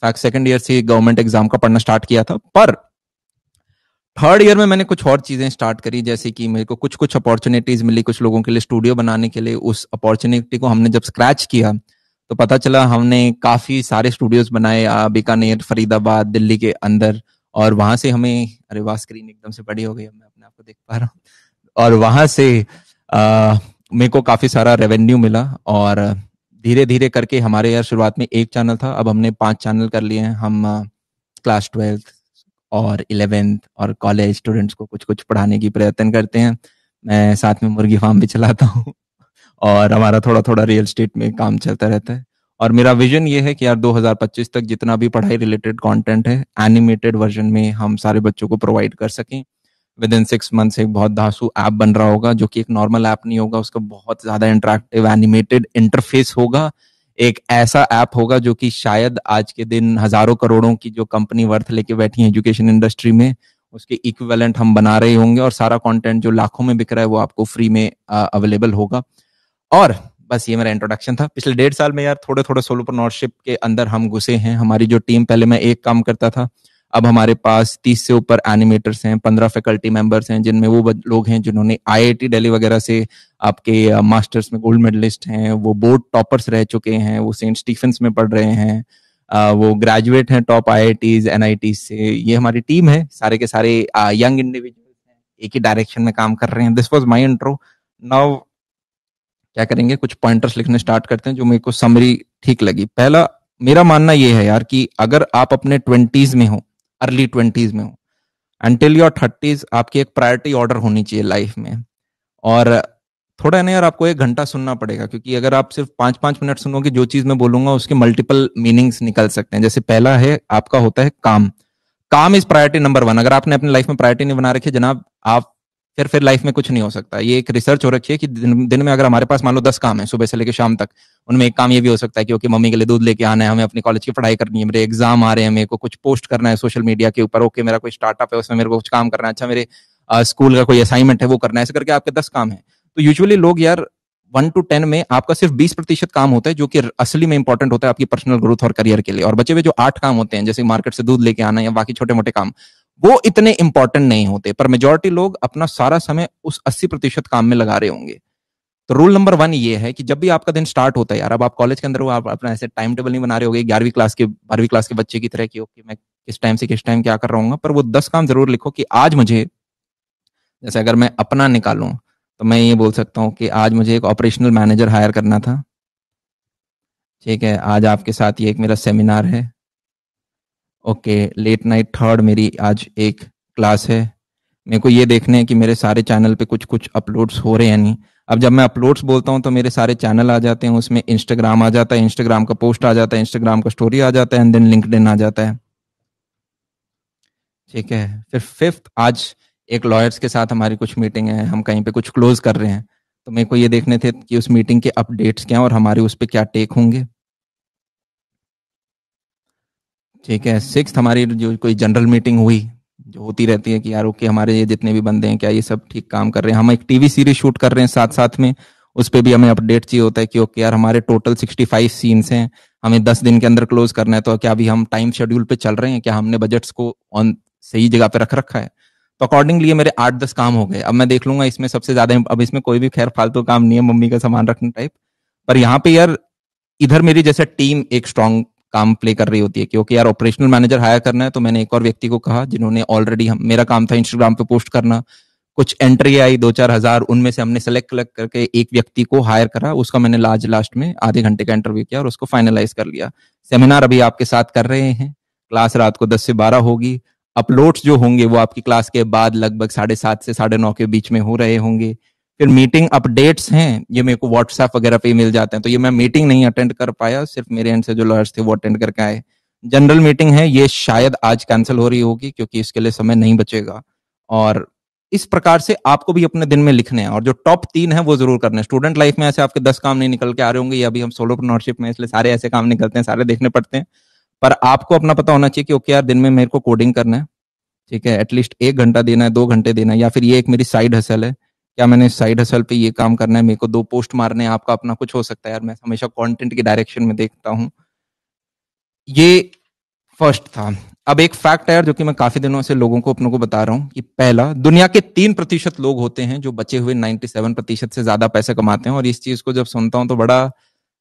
In fact second year से government exam का पढ़ना स्टार्ट किया था, पर थर्ड ईयर में मैंने कुछ और चीजें स्टार्ट करी, जैसे कि मेरे को कुछ कुछ अपॉर्चुनिटीज मिली कुछ लोगों के लिए स्टूडियो बनाने के लिए। उस अपॉर्चुनिटी को हमने जब स्क्रैच किया तो पता चला हमने काफी सारे स्टूडियोज बनाए बीकानेर, फरीदाबाद, दिल्ली के अंदर। और वहां से हमें, अरे वाह स्क्रीन एकदम से बड़ी हो गई, अब मैं अपने आप को देख पा रहा हूँ। और वहां से मेरे को काफी सारा रेवेन्यू मिला। और धीरे धीरे करके हमारे यार शुरुआत में एक चैनल था, अब हमने 5 चैनल कर लिए हैं। हम क्लास 12th और 11th और कॉलेज स्टूडेंट्स को कुछ कुछ पढ़ाने की प्रयत्न करते हैं। मैं साथ में मुर्गी फार्म भी चलाता हूँ और हमारा थोड़ा थोड़ा रियल एस्टेट में काम चलता रहता है। और मेरा विजन ये है कि यार 2025 तक जितना भी पढ़ाई रिलेटेड कंटेंट है एनिमेटेड वर्जन में हम सारे बच्चों को प्रोवाइड कर सकें। विद इन 6 मंथ्स एक बहुत धांसू ऐप बन रहा होगा, जो कि एक नॉर्मल ऐप नहीं होगा, उसका बहुत ज्यादा इंटरेक्टिव एनिमेटेड इंटरफेस होगा। एक ऐसा ऐप होगा जो कि शायद आज के दिन हजारों करोड़ों की जो कंपनी वर्थ लेके बैठी है एजुकेशन इंडस्ट्री में, उसके इक्विवेलेंट हम बना रहे होंगे। और सारा कंटेंट जो लाखों में बिक रहा है वो आपको फ्री में अवेलेबल होगा। और बस ये मेरा इंट्रोडक्शन था। पिछले 1.5 साल में यार थोड़े थोड़े सोलोप्रेन्योरशिप के अंदर हम घुसे हैं। हमारी जो टीम, पहले मैं एक काम करता था, अब हमारे पास 30 से ऊपर एनिमेटर्स हैं, 15 फैकल्टी मेंबर्स हैं, जिनमें वो लोग हैं जिन्होंने आईआईटी दिल्ली वगैरह से आपके मास्टर्स में गोल्ड मेडलिस्ट हैं, वो बोर्ड टॉपर्स रह चुके हैं, वो सेंट स्टीफेंस में पढ़ रहे हैं, वो ग्रेजुएट हैं टॉप आईआईटीज एनआईटी से। ये हमारी टीम है, सारे के सारे यंग इंडिविजुअल्स हैं, एक ही डायरेक्शन में काम कर रहे हैं। This was my intro. Now क्या करेंगे, कुछ पॉइंटर्स लिखने स्टार्ट करते हैं जो मेरे को समरी ठीक लगी। पहला मेरा मानना ये है यार कि अगर आप अपने 20s में हो, अर्ली 20s में हो, अंटिल योर 30s आपकी एक प्रायोरिटी ऑर्डर होनी चाहिए लाइफ में। और थोड़ा है ना यार, आपको 1 घंटा सुनना पड़ेगा, क्योंकि अगर आप सिर्फ 5-5 मिनट सुनोगे जो चीज मैं बोलूंगा उसके मल्टीपल मीनिंग्स निकल सकते हैं। जैसे पहला है आपका होता है काम। काम इज प्रायोरिटी नंबर 1। अगर आपने अपनी लाइफ में प्रायोरिटी नहीं बना रखी जनाब, आप फिर लाइफ में कुछ नहीं हो सकता। ये एक रिसर्च हो रखी है कि दिन में अगर हमारे पास मान लो 10 काम है सुबह से लेकर शाम तक, उनमें एक काम ये भी हो सकता है कि ओके मम्मी के लिए दूध लेके आना है, हमें अपनी कॉलेज की पढ़ाई करनी है, मेरे एग्जाम आ रहे हैं, मेरे को कुछ पोस्ट करना है सोशल मीडिया के ऊपर, ओके मेरा कोई स्टार्टअप है उसमें मेरे को कुछ काम करना है, अच्छा मेरे स्कूल का कोई असाइनमेंट है वो करना है। ऐसे करके आपके 10 काम है। तो यूजुअली लोग यार 1 to 10 में आपका सिर्फ 20% काम होता है जो कि असली में इंपॉर्टेंट होता है आपकी पर्सनल ग्रोथ और करियर के लिए। और बचे हुए जो 8 काम होते हैं, जैसे मार्केट से दूध लेके आना या बाकी छोटे मोटे काम, वो इतने इंपॉर्टेंट नहीं होते। पर मेजोरिटी लोग अपना सारा समय उस 80% काम में लगा रहे होंगे। तो रूल नंबर 1 ये है कि जब भी आपका दिन स्टार्ट होता है यार, अब आप कॉलेज के अंदर हो, आप अपना ऐसे टाइम टेबल नहीं बना रहे होगे 11वीं क्लास के 12वीं क्लास के बच्चे की तरह कि ओके मैं किस टाइम से किस टाइम क्या कर रहा हूँ, पर वो 10 काम जरूर लिखो कि आज मुझे, जैसे अगर मैं अपना निकालूं तो मैं ये बोल सकता हूँ कि आज मुझे एक ऑपरेशनल मैनेजर हायर करना था। ठीक है, आज आपके साथ ये एक मेरा सेमिनार है। ओके, लेट नाइट थर्ड मेरी आज एक क्लास है। मेरे को ये देखने हैं कि मेरे सारे चैनल पे कुछ कुछ अपलोड्स हो रहे हैं नहीं। अब जब मैं अपलोड्स बोलता हूँ तो मेरे सारे चैनल आ जाते हैं, उसमें इंस्टाग्राम आ जाता है, इंस्टाग्राम का पोस्ट आ जाता है, इंस्टाग्राम का स्टोरी आ जाता है, एंड देन लिंक्डइन आ जाता है। ठीक है, फिर 5th आज एक लॉयर्स के साथ हमारी कुछ मीटिंग है, हम कहीं पे कुछ क्लोज कर रहे हैं, तो मेरे को ये देखने थे कि उस मीटिंग के अपडेट्स क्या हैं और हमारे उस पर क्या टेक होंगे। ठीक है, 6th हमारी जो कोई जनरल मीटिंग हुई जो होती रहती है कि यार ओके हमारे ये जितने भी बंदे हैं क्या ये सब ठीक काम कर रहे हैं। हम एक टीवी सीरीज शूट कर रहे हैं साथ साथ में, उस पर भी हमें अपडेट चाहिए होता है कि ओके यार हमारे टोटल 65 सीन्स हैं, हमें 10 दिन के अंदर क्लोज करना है, तो क्या अभी हम टाइम शेड्यूल पे चल रहे हैं, क्या हमने बजट्स को ऑन सही जगह पे रख रखा है। तो अकॉर्डिंगली ये मेरे 8-10 काम हो गए। अब मैं देख लूंगा इसमें सबसे ज्यादा, अब इसमें कोई भी खैर फालतू काम नहीं है, मम्मी का सामान रखने टाइप, पर यहाँ पे यार इधर मेरी जैसे टीम एक स्ट्रांग काम प्ले कर रही होती है, क्योंकि यार ऑपरेशनल मैनेजर हायर करना है। तो मैंने एक और व्यक्ति को कहा जिन्होंने ऑलरेडी, मेरा काम था इंस्टाग्राम पे पोस्ट करना, कुछ एंट्री आई 2-4 हजार, उनमें से हमने सेलेक्ट करके एक व्यक्ति को हायर करा, उसका मैंने लास्ट में आधे घंटे का इंटरव्यू किया और उसको फाइनलाइज कर लिया। सेमिनार अभी आपके साथ कर रहे हैं, क्लास रात को 10 से 12 होगी, अपलोड्स जो होंगे वो आपकी क्लास के बाद लगभग 7:30 से 9:30 के बीच में हो रहे होंगे। फिर मीटिंग अपडेट्स हैं, ये मेरे को व्हाट्सएप वगैरह पे मिल जाते हैं, तो ये मैं मीटिंग नहीं अटेंड कर पाया, सिर्फ मेरे एंड से जो लॉयर्स थे वो अटेंड करके आए। जनरल मीटिंग है, ये शायद आज कैंसिल हो रही होगी क्योंकि इसके लिए समय नहीं बचेगा। और इस प्रकार से आपको भी अपने दिन में लिखने हैं, और जो टॉप 3 है वो जरूर करने हैं। स्टूडेंट लाइफ में ऐसे आपके 10 काम नहीं निकल के आ रहे होंगे, या अभी हम सोलोप्रेन्योरशिप में इसलिए सारे ऐसे काम निकलते हैं, सारे देखने पड़ते हैं। पर आपको अपना पता होना चाहिए कि ओके यार दिन में मेरे को कोडिंग करना है, ठीक है, एटलीस्ट 1 घंटा देना है, 2 घंटे देना है, या फिर ये एक मेरी साइड हसल है, क्या मैंने साइड हसल पे ये काम करना है, मेरे को 2 पोस्ट मारने हैं, आपका अपना कुछ हो सकता है यार, मैं हमेशा कंटेंट की डायरेक्शन में देखता हूँ। ये फर्स्ट था। अब एक फैक्ट है यार जो कि मैं काफी दिनों से लोगों को अपनों को बता रहा हूं कि पहला, दुनिया के 3% लोग होते हैं जो बचे हुए 97% से ज्यादा पैसे कमाते हैं। और इस चीज को जब सुनता हूं तो बड़ा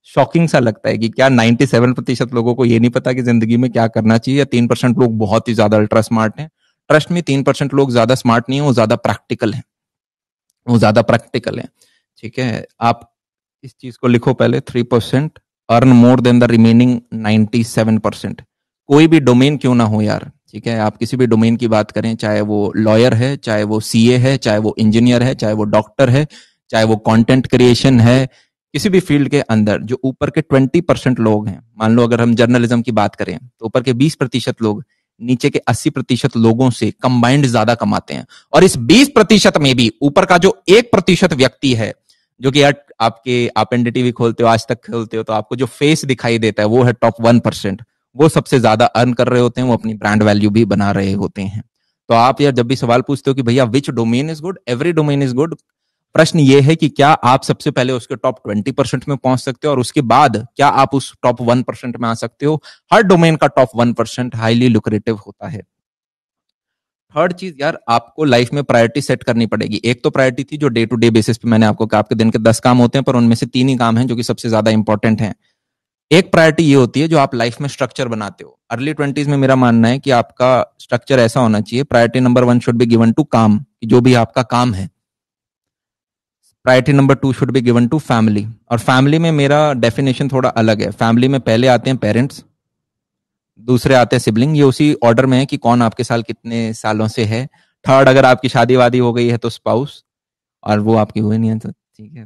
शॉकिंग सा लगता है कि क्या 97% लोगों को ये नहीं पता कि जिंदगी में क्या करना चाहिए, या 3% लोग बहुत ही ज्यादा अल्ट्रा स्मार्ट हैं। ट्रस्ट में 3% लोग ज्यादा स्मार्ट नहीं है, वो ज्यादा प्रैक्टिकल है, वो ज्यादा प्रैक्टिकल है। ठीक है, आप इस चीज को लिखो पहले, 3% earn more than the remaining 97%। कोई भी डोमेन क्यों ना हो यार, ठीक है, आप किसी भी डोमेन की बात करें, चाहे वो लॉयर है, चाहे वो सीए है, चाहे वो इंजीनियर है, चाहे वो डॉक्टर है, चाहे वो कंटेंट क्रिएशन है, किसी भी फील्ड के अंदर जो ऊपर के 20% लोग हैं, मान लो अगर हम जर्नलिज्म की बात करें तो ऊपर के 20% लोग नीचे के 80% लोगों से कंबाइंड ज्यादा कमाते हैं। और इस 20% में भी ऊपर का जो 1% व्यक्ति है, जो कि यार आपके आप एनडीटीवी खोलते हो, आज तक खोलते हो, तो आपको जो फेस दिखाई देता है वो है टॉप 1%। वो सबसे ज्यादा अर्न कर रहे होते हैं, वो अपनी ब्रांड वैल्यू भी बना रहे होते हैं। तो आप यार जब भी सवाल पूछते हो कि भैया which domain is good, every domain is good, प्रश्न ये है कि क्या आप सबसे पहले उसके टॉप 20% में पहुंच सकते हो, और उसके बाद क्या आप उस टॉप 1% में आ सकते हो। हर डोमेन का टॉप 1% हाईली लुक्रेटिव होता है। थर्ड चीज यार, आपको लाइफ में प्रायोरिटी सेट करनी पड़ेगी। एक तो प्रायोरिटी थी जो डे टू डे बेसिस पे मैंने आपको कहा, आपके दिन के 10 काम होते हैं पर उनमें से 3 ही काम हैं जो कि सबसे ज्यादा इंपॉर्टेंट हैं। एक प्रायोरिटी ये होती है जो आप लाइफ में स्ट्रक्चर बनाते हो। अर्ली 20s में मेरा मानना है कि आपका स्ट्रक्चर ऐसा होना चाहिए, priority number 1 should be given to काम, जो भी आपका काम है। Priority number 2 should be given to family, और फैमिली में मेरा डेफिनेशन थोड़ा अलग है। फैमिली में पहले आते हैं पेरेंट्स, दूसरे आते हैं सिबलिंग, ये उसी ऑर्डर में है कि कौन आपके साल कितने सालों से है। थर्ड, अगर आपकी शादी वादी हो गई है तो स्पाउस, और वो आपकी हुई नहीं है तो ठीक है।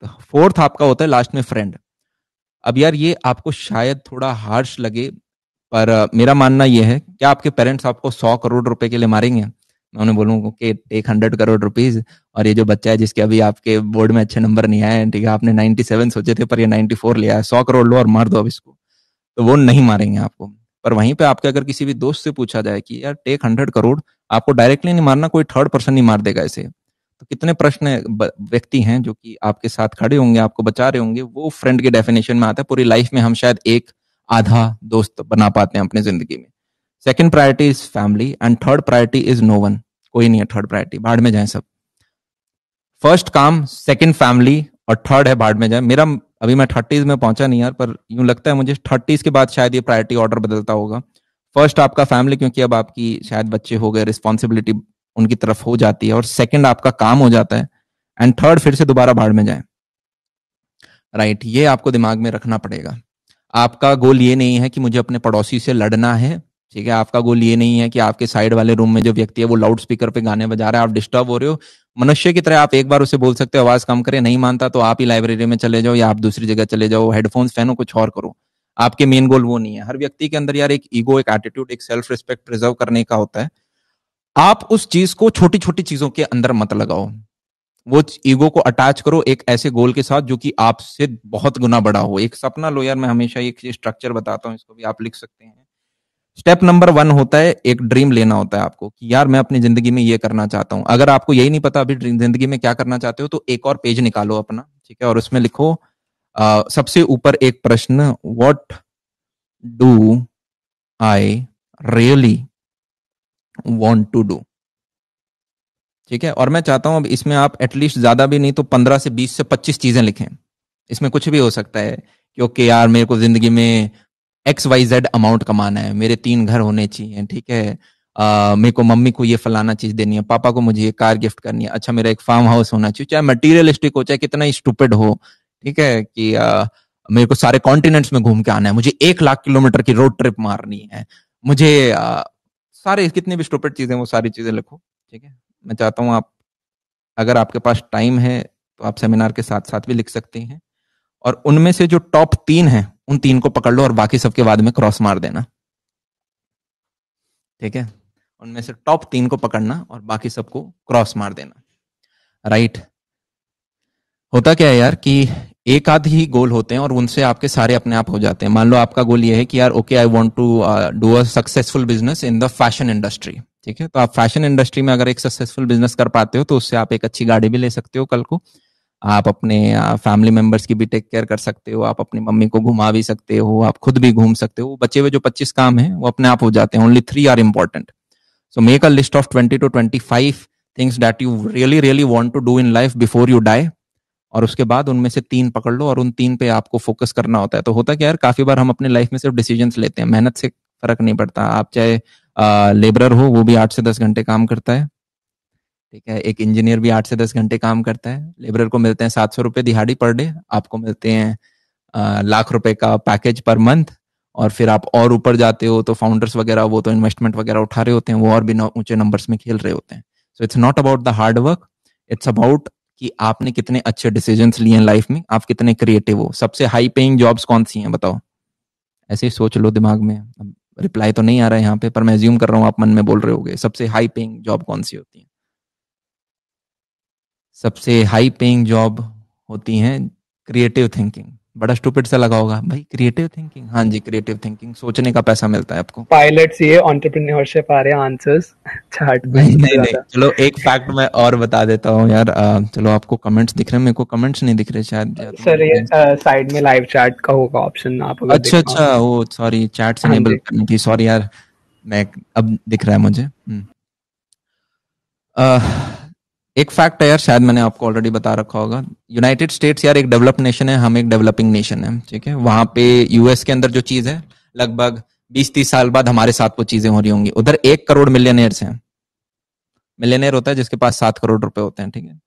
तो फोर्थ आपका होता है लास्ट में फ्रेंड। अब यार ये आपको शायद थोड़ा हार्श लगे, पर मेरा मानना ये है, क्या आपके पेरेंट्स आपको 100 करोड़ रुपए के लिए मारेंगे? मैं उन्हें बोलूंगा कि टेक 100 करोड़ रुपीज, और ये जो बच्चा है जिसके अभी आपके बोर्ड में अच्छे नंबर नहीं आए, ठीक है, आपने 97 सोचे थे पर ये 94 लिया है, 100 करोड़ लो और मार दो अब इसको, तो वो नहीं मारेंगे आपको। पर वहीं पे आपके अगर किसी भी दोस्त से पूछा जाए कि यार टेक 100 करोड़, आपको डायरेक्टली नहीं मारना, कोई थर्ड पर्सन नहीं मार देगा इसे, तो कितने प्रश्न व्यक्ति हैं जो कि आपके साथ खड़े होंगे, आपको बचा रहे होंगे, वो फ्रेंड के डेफिनेशन में आता है। पूरी लाइफ में हम शायद एक आधा दोस्त बना पाते हैं अपनी जिंदगी में। Second priority is family and third priority is no one. कोई नहीं है थर्ड प्रायोरिटी, भाड़ में जाए सब। फर्स्ट काम, सेकंड फैमिली, और थर्ड है भाड़ में जाए। मेरा अभी मैं 30s में पहुंचा नहीं यार, पर यूं लगता है मुझे 30s के बाद शायद ये प्रायोरिटी ऑर्डर बदलता होगा। फर्स्ट आपका फैमिली, क्योंकि अब आपकी शायद बच्चे हो गए, रिस्पॉन्सिबिलिटी उनकी तरफ हो जाती है, और सेकंड आपका काम हो जाता है, एंड थर्ड फिर से दोबारा भाड़ में जाए। राइट, ये आपको दिमाग में रखना पड़ेगा। आपका गोल ये नहीं है कि मुझे अपने पड़ोसी से लड़ना है, ठीक है, आपका गोल ये नहीं है कि आपके साइड वाले रूम में जो व्यक्ति है वो लाउड स्पीकर पे गाने बजा रहा है, आप डिस्टर्ब हो रहे हो। मनुष्य की तरह आप एक बार उसे बोल सकते हो आवाज कम करे, नहीं मानता तो आप ही लाइब्रेरी में चले जाओ या आप दूसरी जगह चले जाओ, हेडफोन्स पहनो, कुछ और करो। आपके मेन गोल वो नहीं है। हर व्यक्ति के अंदर यार एक ईगो, एक एटीट्यूड, एक सेल्फ रिस्पेक्ट प्रिजर्व करने का होता है। आप उस चीज को छोटी छोटी चीजों के अंदर मत लगाओ, वो ईगो को अटैच करो एक ऐसे गोल के साथ जो कि आपसे बहुत गुना बड़ा हो। एक सपना लो यार, मैं हमेशा एक स्ट्रक्चर बताता हूँ, इसको भी आप लिख सकते हैं। स्टेप नंबर 1 होता है, एक ड्रीम लेना होता है आपको कि यार मैं अपनी जिंदगी में ये करना चाहता हूं। अगर आपको यही नहीं पता अभी जिंदगी में क्या करना चाहते हो, तो एक और पेज निकालो अपना, ठीक है, और उसमें लिखो सबसे ऊपर एक प्रश्न, what do I really want to do. ठीक है, और मैं चाहता हूं अब इसमें आप एटलीस्ट ज्यादा भी नहीं तो 15 से 20 से 25 चीजें लिखें। इसमें कुछ भी हो सकता है कि ओके यार मेरे को जिंदगी में XYZ अमाउंट कमाना है, मेरे 3 घर होने चाहिए, ठीक है, मेरे को मम्मी को ये फलाना चीज देनी है, पापा को मुझे ये कार गिफ्ट करनी है, अच्छा मेरा एक फार्म हाउस होना चाहिए, चाहे मटीरियलिस्टिक हो चाहे कितना ही स्टूपिड हो, ठीक है, कि मेरे को सारे कॉन्टिनेंट्स में घूम के आना है, मुझे 1 लाख किलोमीटर की रोड ट्रिप मारनी है, मुझे सारे कितने भी स्टूपिड चीजें, वो सारी चीजें लिखो। ठीक है, मैं चाहता हूँ आप, अगर आपके पास टाइम है तो आप सेमिनार के साथ साथ भी लिख सकते हैं, और उनमें से जो टॉप 3 हैं उन 3 को पकड़ लो और बाकी सबके बाद में क्रॉस मार देना। ठीक है, उनमें से टॉप 3 को पकड़ना और बाकी सबको क्रॉस मार देना। राइट, होता क्या है यार कि एक आध ही गोल होते हैं और उनसे आपके सारे अपने आप हो जाते हैं। मान लो आपका गोल ये है कि यार okay I want to do a successful business in the fashion industry, ठीक है, तो आप फैशन इंडस्ट्री में अगर एक सक्सेसफुल बिजनेस कर पाते हो तो उससे आप एक अच्छी गाड़ी भी ले सकते हो कल को, आप अपने फैमिली मेंबर्स की भी टेक केयर कर सकते हो, आप अपनी मम्मी को घुमा भी सकते हो, आप खुद भी घूम सकते हो। बचे हुए जो 25 काम हैं वो अपने आप हो जाते हैं। Only 3 are important. So make a list of 20 to 25 things that you really really want to do in life before you die, और उसके बाद उनमें से 3 पकड़ लो और उन 3 पे आपको फोकस करना होता है। तो होता क्या यार, काफी बार हम अपनी लाइफ में सिर्फ डिसीजंस लेते हैं, मेहनत से फर्क नहीं पड़ता। आप चाहे लेबरर हो, वो भी 8 से 10 घंटे काम करता है, ठीक है। एक इंजीनियर भी 8 से 10 घंटे काम करता है। लेबरर को मिलते हैं 700 रुपए दिहाड़ी पर डे, आपको मिलते हैं लाख रुपए का पैकेज पर मंथ। और फिर आप और ऊपर जाते हो तो फाउंडर्स वगैरह वो तो इन्वेस्टमेंट वगैरह उठा रहे होते हैं, वो और भी ऊंचे नंबर्स में खेल रहे होते हैं। So it's not about the hard work, it's about कि आपने कितने अच्छे डिसीजंस लिए हैं लाइफ में, आप कितने क्रिएटिव हो। सबसे हाई पेइंग जॉब्स कौन सी हैं बताओ? ऐसे ही सोच लो दिमाग में। अब रिप्लाई तो नहीं आ रहा है यहाँ पे, पर मैं एज्यूम कर रहा हूँ आप मन में बोल रहे होगे। सबसे हाई पेइंग जॉब कौन सी होती है? सबसे हाई पेइंग जॉब होती हैं क्रिएटिव थिंकिंग। बड़ा स्टूपिड सा लगा होगा भाई, क्रिएटिव थिंकिंग। हाँ जी, क्रिएटिव थिंकिंग, सोचने का पैसा मिलता है आपको। पायलट सी है, एंटरप्रेन्योरशिप आ रहे हैं आंसर्स चैट पे नहीं सबसे नहीं नहीं, ज्यादा। चलो एक फैक्ट मैं और बता देता हूँ यार। चलो आपको कमेंट्स दिख रहे हैं, मेरे को कमेंट्स नहीं दिख रहे शायद, या तो सर मेरी ये साइड में लाइव चैट का होगा ऑप्शन, आप अगर अच्छा देखना हो अच्छा, तो। वो सॉरी, चैट्स हाँ इनेबल जी। करनी थी, सॉरी यार। मैं अब दिख रहा है मुझे। एक फैक्ट है यार, शायद मैंने आपको ऑलरेडी बता रखा होगा। यूनाइटेड स्टेट्स यार एक डेवलप्ड नेशन है, हम एक डेवलपिंग नेशन है, ठीक है। वहां पे यूएस के अंदर जो चीज है, लगभग 20-30 साल बाद हमारे साथ वो चीजें हो रही होंगी। उधर 1 करोड़ मिलियनेयर्स हैं। मिलियनेयर होता है जिसके पास 7 करोड़ रुपए होते हैं, ठीक है।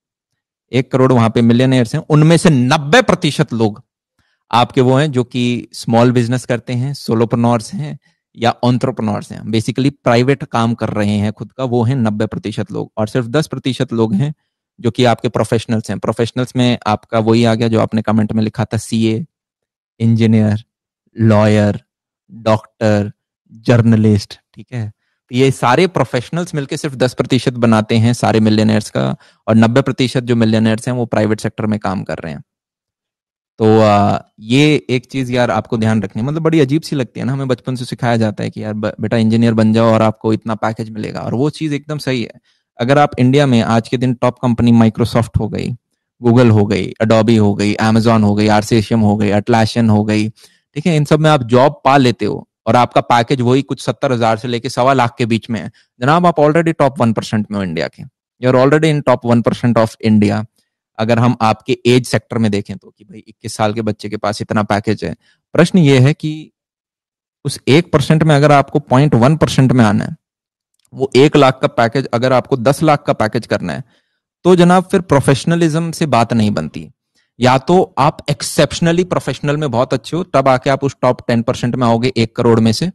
1 करोड़ वहां पे मिलियनेयर्स हैं, उनमें से 90% लोग आपके वो हैं जो कि स्मॉल बिजनेस करते हैं, सोलोप्रेन्योर्स हैं या एंटरप्रेन्योर्स हैं, बेसिकली प्राइवेट काम कर रहे हैं खुद का, वो हैं 90% लोग। और सिर्फ 10% लोग हैं जो कि आपके प्रोफेशनल्स हैं। प्रोफेशनल्स में आपका वही आ गया जो आपने कमेंट में लिखा था, CA, engineer, lawyer, doctor, journalist, ठीक है। तो ये सारे प्रोफेशनल्स मिलकर सिर्फ 10% बनाते हैं सारे मिलियनेयर्स का, और 90% जो मिलियनेयर्स हैं वो प्राइवेट सेक्टर में काम कर रहे हैं। तो ये एक चीज यार आपको ध्यान रखनी है। मतलब बड़ी अजीब सी लगती है ना, हमें बचपन से सिखाया जाता है कि यार बेटा इंजीनियर बन जाओ और आपको इतना पैकेज मिलेगा, और वो चीज एकदम सही है। अगर आप इंडिया में आज के दिन टॉप कंपनी माइक्रोसॉफ्ट हो गई, गूगल हो गई, अडोबी हो गई, अमेजॉन हो गई, आरसीएम हो गई, अटलासियन हो गई, ठीक है, इन सब में आप जॉब पा लेते हो और आपका पैकेज वही कुछ 70,000 से लेके 1.25 लाख के बीच में है, जनाब आप ऑलरेडी टॉप 1% में हो इंडिया के। You are already in top 1% of India. अगर हम आपके एज सेक्टर में देखें तो कि भाई 21 साल के बच्चे के पास इतना पैकेज है। प्रश्न ये है कि उस 1% में अगर आपको 0.1% में आना है, वो 1 लाख का पैकेज अगर आपको 10 लाख का पैकेज करना है, तो जनाब फिर प्रोफेशनलिज्म से बात नहीं बनती। या तो आप एक्सेप्शनली प्रोफेशनल में बहुत अच्छे हो, तब आके आप उस टॉप 10% में आओगे 1 करोड़ में से।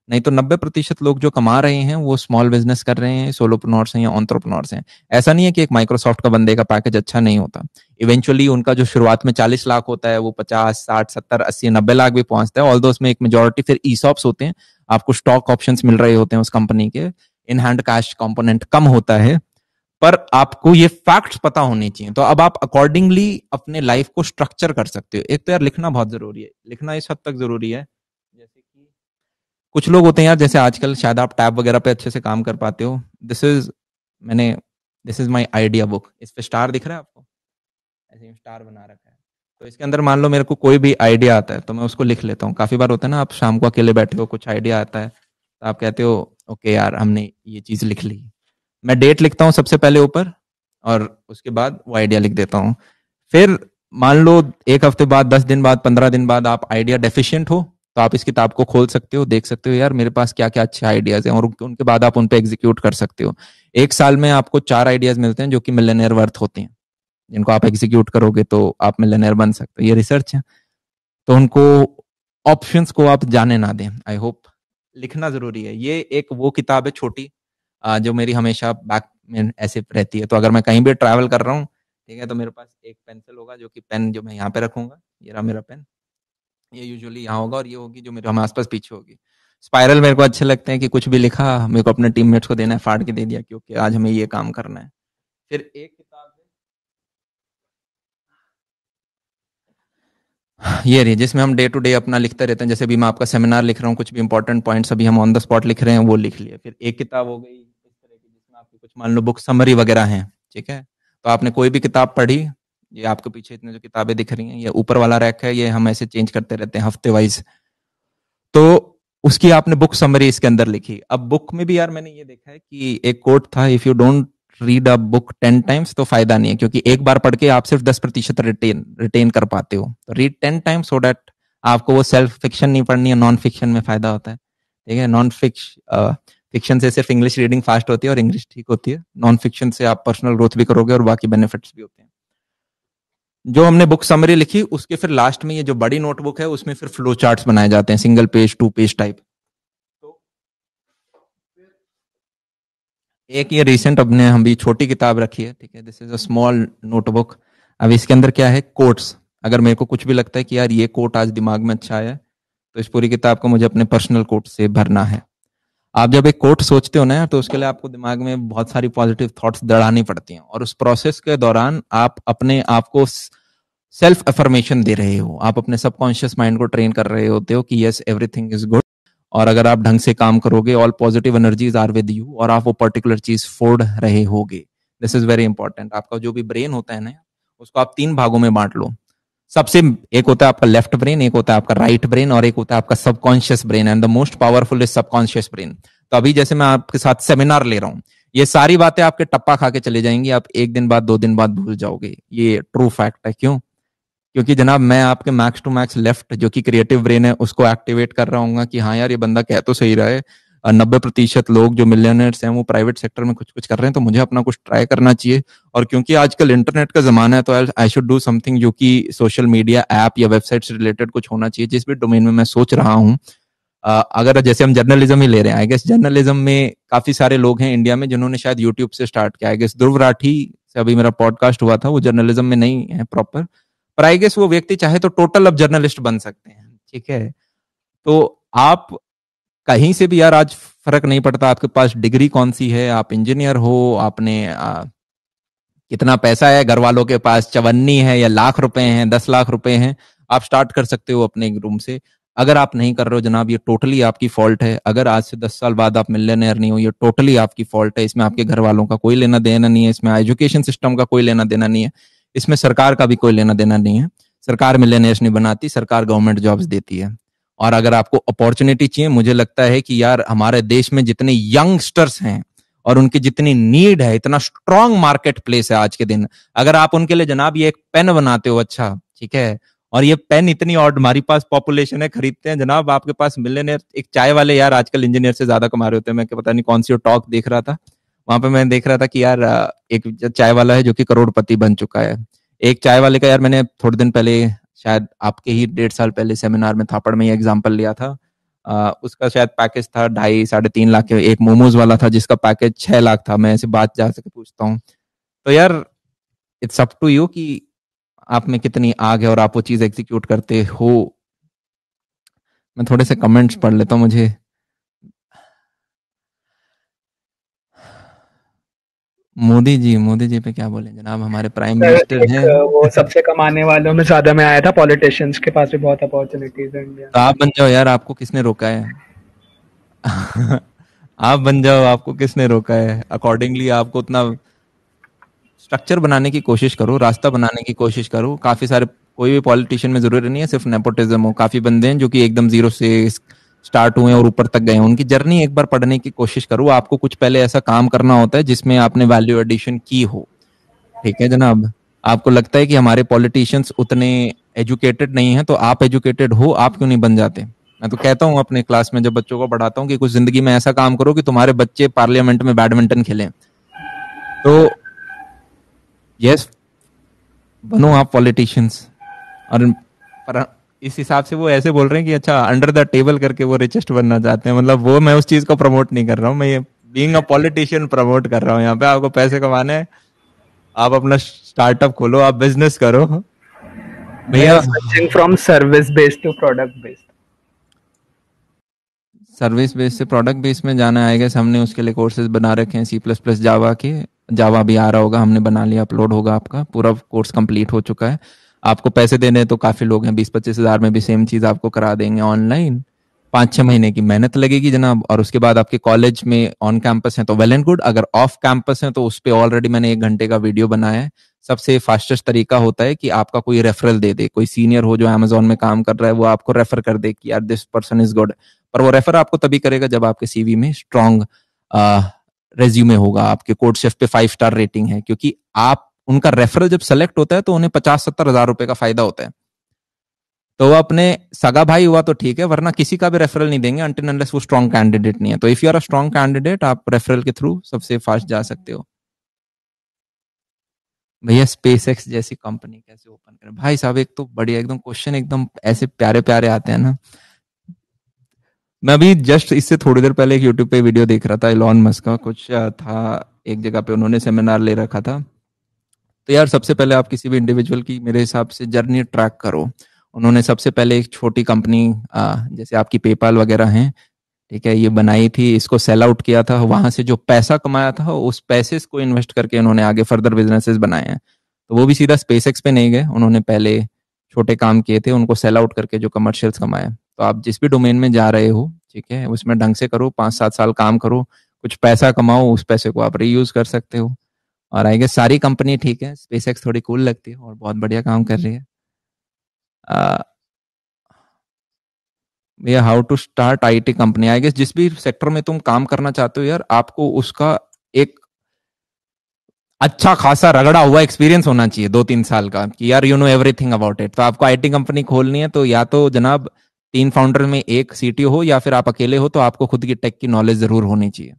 नहीं तो 90% लोग जो कमा रहे हैं वो स्मॉल बिजनेस कर रहे हैं, सोलोप्रेन्योर्स हैं या एंटरप्रेन्योर्स हैं। ऐसा नहीं है कि एक माइक्रोसॉफ्ट का बंदे का पैकेज अच्छा नहीं होता। इवेंचुअली उनका जो शुरुआत में 40 लाख होता है वो 50, 60, 70, 80, 90 लाख भी पहुंचता है। ऑल्दो उसमें एक मेजोरिटी फिर ईसॉप्स होते हैं, आपको स्टॉक ऑप्शंस मिल रहे होते हैं उस कंपनी के, इन हैंड कैश कंपोनेंट कम होता है। पर आपको ये फैक्ट्स पता होने चाहिए, तो अब आप अकॉर्डिंगली अपने लाइफ को स्ट्रक्चर कर सकते हो। एक तो यार लिखना बहुत जरूरी है, लिखना इस हद तक जरूरी है, जैसे कि कुछ लोग होते हैं यार, जैसे आजकल शायद आप टैब वगैरह पे अच्छे से काम कर पाते हो। दिस इज मैंने this is my idea book. इस पे स्टार दिख रहा है आपको, ऐसे ही स्टार बना रखा है। तो इसके अंदर मान लो मेरे को कोई भी आइडिया आता है तो मैं उसको लिख लेता हूँ। काफी बार होता है ना, आप शाम को अकेले बैठे हो, कुछ आइडिया आता है तो आप कहते हो ओके यार हमने ये चीज लिख ली। मैं डेट लिखता हूँ सबसे पहले ऊपर, और उसके बाद वो आइडिया लिख देता हूँ। फिर मान लो 1 हफ्ते बाद, 10 दिन बाद, 15 दिन बाद आप आइडिया डेफिशिएंट हो, तो आप इस किताब को खोल सकते हो, देख सकते हो यार मेरे पास क्या क्या अच्छे आइडियाज हैं, और उनके बाद आप उन पे एग्जीक्यूट कर सकते हो। 1 साल में आपको 4 आइडियाज मिलते हैं जो कि मिलियनेयर वर्थ होते हैं, जिनको आप एग्जीक्यूट करोगे तो आप मिलियनेयर बन सकते हो। ये रिसर्च है, तो उनको ऑप्शंस को आप जाने ना दें। आई होप लिखना जरूरी है। ये एक वो किताब है छोटी, जो मेरी हमेशा बैक में ऐसे रहती है। तो अगर मैं कहीं भी ट्रैवल कर रहा हूँ, ठीक है, तो मेरे पास एक पेंसिल होगा, जो कि पेन जो मैं यहाँ पे रखूंगा, ये रहा मेरा पेन, ये यूजुअली यहाँ होगा, और ये होगी जो मेरे हम आसपास पीछे होगी। स्पाइरल मेरे को अच्छे लगते हैं कि कुछ भी लिखा मेरे को अपने टीममेट्स को देना है, फाड़ के दे दिया क्योंकि आज हमें ये काम करना है। फिर एक किताब है ये रही, जिसमें हम डे टू डे अपना लिखते रहते हैं। जैसे भी मैं आपका सेमिनार लिख रहा हूँ, कुछ भी इंपॉर्टेंट पॉइंट्स अभी हम ऑन द स्पॉट लिख रहे हैं, वो लिख लिए। फिर एक किताब हो गई इस तरह की जिसमें आपकी कुछ मान लो बुक समरी वगैरह हैं, ठीक है। तो आपने कोई भी किताब पढ़ी, ये आपके पीछे इतने जो किताबें दिख रही हैं, ये ऊपर वाला रैक है, ये हम ऐसे चेंज करते रहते हैं हफ्ते वाइज। तो उसकी आपने बुक समरी इसके अंदर लिखी। अब बुक में भी यार मैंने ये देखा है कि एक कोट था, if you don't read a book 10 times तो फायदा नहीं है, क्योंकि एक बार पढ़ के आप सिर्फ 10% रिटेन कर पाते हो। तो रीड 10 टाइम्स सो दैट आपको वो सेल्फ फिक्शन नहीं पढ़नी है, नॉन फिक्शन में फायदा होता है। ठीक है, नॉन फिक्शन से सिर्फ इंग्लिश रीडिंग फास्ट होती है और इंग्लिश ठीक होती है, नॉन फिक्शन से आप पर्सनल ग्रोथ भी करोगे और बाकी बेनिफिट्स भी होते हैं। जो हमने बुक समरी लिखी उसके फिर लास्ट में ये जो बड़ी नोटबुक है उसमें फिर फ्लो चार्ट्स बनाए जाते हैं, सिंगल पेज 2 पेज टाइप। तो एक ये रिसेंट अपने हम भी छोटी किताब रखी है, ठीक है, this is a small notebook. अब इसके अंदर क्या है, कोट्स। अगर मेरे को कुछ भी लगता है कि यार ये कोट आज दिमाग में अच्छा आया, तो इस पूरी किताब को मुझे अपने पर्सनल कोट से भरना है। आप जब एक कोट सोचते हो ना, तो उसके लिए आपको दिमाग में बहुत सारी पॉजिटिव थॉट्स दौड़ानी पड़ती हैं, और उस प्रोसेस के दौरान आप अपने आप को सेल्फ अफर्मेशन दे रहे हो, आप अपने सबकॉन्शियस माइंड को ट्रेन कर रहे होते हो कि यस एवरीथिंग इज गुड, और अगर आप ढंग से काम करोगे all positive energies are with you, और आप वो पर्टिकुलर चीज फोड़ रहे होगे। This is very important. आपका जो भी ब्रेन होता है ना, उसको आप 3 भागों में बांट लो। सबसे एक होता है आपका लेफ्ट ब्रेन, एक होता है आपका राइट ब्रेन, और एक होता है आपका subconscious brain, and the most powerful is subconscious brain. तो अभी जैसे मैं आपके साथ सेमिनार ले रहा हूं, ये सारी बातें आपके टप्पा खा के चले जाएंगी, आप 1 दिन बाद 2 दिन बाद भूल जाओगे। ये ट्रू फैक्ट है। क्यों? क्योंकि जनाब मैं आपके मैक्स टू मैक्स लेफ्ट जो कि क्रिएटिव ब्रेन है उसको एक्टिवेट कर रहा हूँ कि हाँ यार ये बंदा कह तो सही रहा है, 90% लोग जो मिलियनर्स हैं वो प्राइवेट सेक्टर में कुछ कुछ कर रहे हैं, तो मुझे अपना कुछ ट्राई करना चाहिए। और क्योंकि आजकल इंटरनेट का जमाना है, तो आई शुड डू समथिंग जो कि सोशल मीडिया ऐप या वेबसाइट से रिलेटेड कुछ होना चाहिए, जिस भी डोमेन में मैं सोच रहा हूँ। अगर जैसे हम जर्नलिज्म ही ले रहे हैं, आई गेस जर्नलिज्म में काफी सारे लोग हैं इंडिया में जिन्होंने शायद यूट्यूब से स्टार्ट किया। आई गेस ध्रुव राठी से अभी मेरा पॉडकास्ट हुआ था, वो जर्नलिज्म में नहीं है प्रॉपर, पर आई गेस वो व्यक्ति चाहे तो टोटल अब जर्नलिस्ट बन सकते हैं। ठीक है, तो आप कहीं से भी यार आज फर्क नहीं पड़ता आपके पास डिग्री कौन सी है, आप इंजीनियर हो, आपने कितना पैसा है घर वालों के पास, 54 है या लाख रुपए हैं, 10 लाख रुपए हैं, आप स्टार्ट कर सकते हो अपने रूम से। अगर आप नहीं कर रहे हो जनाब, ये टोटली आपकी फॉल्ट है। अगर आज से 10 साल बाद आप मिलियनेयर नहीं हो, ये टोटली आपकी फॉल्ट है। इसमें आपके घर वालों का कोई लेना देना नहीं है, इसमें एजुकेशन सिस्टम का कोई लेना देना नहीं है, इसमें सरकार का भी कोई लेना देना नहीं है। सरकार मिलियनेयर्स नहीं बनाती, सरकार गवर्नमेंट जॉब्स देती है। और अगर आपको अपॉर्चुनिटी चाहिए, मुझे लगता है कि यार हमारे देश में जितने यंगस्टर्स हैं और उनकी जितनी नीड है, इतना स्ट्रांग मार्केट प्लेस है आज के दिन। अगर आप उनके लिए जनाब ये एक पेन बनाते हो, अच्छा ठीक है, और ये पेन इतनी और हमारे पास पॉपुलेशन है, खरीदते हैं जनाब, आपके पास मिलियनेयर। एक चाय वाले यार आजकल इंजीनियर से ज्यादा कमा रहे होते हैं। मैं पता नहीं कौन सी टॉक देख रहा था, वहां पे मैं देख रहा था कि यार एक चाय वाला है जो कि करोड़पति बन चुका है। एक चाय वाले का यार मैंने थोड़े दिन पहले, शायद आपके ही 1.5 साल पहले सेमिनार में थापड़ में ये एग्जाम्पल लिया था। उसका शायद पैकेज था 2.5-3.5 लाख। एक मोमोज वाला था जिसका पैकेज 6 लाख था। मैं ऐसे बात जा सके पूछता हूँ, तो यार इट्स अप टू यू कि आप में कितनी आग है और आप वो चीज एग्जीक्यूट करते हो। मैं थोड़े से कमेंट्स पढ़ लेता हूँ। मुझे मोदी जी पे क्या बोले जनाब, हमारे प्राइम मिनिस्टर हैं। वो सबसे कमाने वालों में ज्यादा में आया था, पॉलिटिशियंस के पास भी बहुत अपॉर्चुनिटीज है इंडिया तो आप बन जाओ यार, आपको किसने रोका है? आप बन जाओ, आपको किसने रोका है? अकॉर्डिंगली आपको उतना स्ट्रक्चर बनाने की कोशिश करो, रास्ता बनाने की कोशिश करो। काफी सारे, कोई भी पॉलिटिशियन में जरूरी नहीं है सिर्फ नेपोटिज्म हो। काफी बंदे हैं जो कि एकदम जीरो से स्टार्ट हुए और ऊपर तक गए हैं। उनकी जर्नी एक बार पढ़ने की कोशिश करो। आपको कुछ पहले ऐसा काम करना होता है जिसमें आपने वैल्यू एडिशन की हो। ठीक है जनाब, आपको लगता है कि हमारे पॉलिटिशियंस उतने एजुकेटेड नहीं है, तो आप एजुकेटेड हो, आप क्यों नहीं बन जाते? मैं तो कहता हूँ अपने क्लास में जब बच्चों को पढ़ाता हूँ कि कुछ जिंदगी में ऐसा काम करो कि तुम्हारे बच्चे पार्लियामेंट में बैडमिंटन खेलें। तो यस, बनो आप पॉलिटिशियंस। और पर इस हिसाब से वो ऐसे बोल रहे हैं कि अच्छा अंडर द टेबल करके वो रिचेस्ट बनना चाहते हैं। मतलब वो, मैं उस चीज को प्रमोट नहीं कर रहा हूँ, मैं ये बीइंग अ पॉलिटिशियन प्रमोट कर रहा हूँ। यहाँ पे आपको पैसे कमाने हैं, आप अपना स्टार्टअप खोलो, आप बिजनेस करो भैया। Switching from service based to product based. Service base से प्रोडक्ट बेस में जाना आएगा। हमने उसके लिए कोर्सेज बना रखे हैं C++ जावा के। जावा भी आ रहा होगा, हमने बना लिया, अपलोड होगा, आपका पूरा कोर्स कंप्लीट हो चुका है। आपको पैसे देने तो काफी लोग हैं, 20-25 हजार में भी सेम चीज आपको करा देंगे ऑनलाइन। 5-6 महीने की मेहनत लगेगी जनाब, और उसके बाद आपके कॉलेज में ऑन कैंपस है तो वेल एंड गुड। अगर ऑफ कैंपस है तो उस पर ऑलरेडी मैंने 1 घंटे का वीडियो बनाया है, सबसे फास्टेस्ट तरीका होता है कि आपका कोई रेफरल दे दे, कोई सीनियर हो जो अमेजोन में काम कर रहा है वो आपको रेफर कर दे कि यार दिस पर्सन इज गुड। पर वो रेफर आपको तभी करेगा जब आपके सीवी में स्ट्रॉन्ग रेज्यूमे होगा, आपके कोड शेफ पे 5 स्टार रेटिंग है, क्योंकि आप उनका रेफरल जब सेलेक्ट होता है तो उन्हें 50-70 हज़ार रुपए का फायदा होता है। तो वो अपने सगा भाई हुआ तो ठीक है, वरना किसी का भी रेफरल नहीं देंगे अनटिल अनलेस वो स्ट्रॉन्ग कैंडिडेट नहीं है। तो if you are a strong candidate आप रेफरल के थ्रू सबसे फास्ट जा सकते हो। भैया स्पेस एक्स जैसी कंपनी कैसे ओपन करें? भाई साहब एक तो बढ़िया एकदम क्वेश्चन, एकदम ऐसे प्यारे प्यारे आते हैं ना। मैं अभी जस्ट इससे थोड़ी देर पहले एक यूट्यूब पे वीडियो देख रहा था, इलॉन मस्क का कुछ था, एक जगह पे उन्होंने सेमिनार ले रखा था। तो यार सबसे पहले आप किसी भी इंडिविजुअल की मेरे हिसाब से जर्नी ट्रैक करो। उन्होंने सबसे पहले एक छोटी कंपनी जैसे आपकी पेपाल वगैरह हैं, ठीक है, ये बनाई थी, इसको सेल आउट किया था, वहां से जो पैसा कमाया था उस पैसे को इन्वेस्ट करके उन्होंने आगे फर्दर बिजनेसेस बनाए हैं। तो वो भी सीधा स्पेस एक्स पे नहीं गए, उन्होंने पहले छोटे काम किए थे, उनको सेल आउट करके जो कमर्शियल्स कमाए। तो आप जिस भी डोमेन में जा रहे हो, ठीक है, उसमें ढंग से करो, 5-7 साल काम करो, कुछ पैसा कमाओ, उस पैसे को आप रीयूज कर सकते हो। और आई गेस सारी कंपनी ठीक है, स्पेस एक्स थोड़ी कूल लगती है और बहुत बढ़िया काम कर रही है। भैया how to start IT company, I guess जिस भी सेक्टर में तुम काम करना चाहते हो यार, आपको उसका एक अच्छा खासा रगड़ा हुआ एक्सपीरियंस होना चाहिए 2-3 साल का, कि यार you know everything about it. तो आपको आईटी कंपनी खोलनी है तो या तो जनाब 3 फाउंडर में एक सीटीओ हो, या फिर आप अकेले हो तो आपको खुद की टेक की नॉलेज जरूर होनी चाहिए,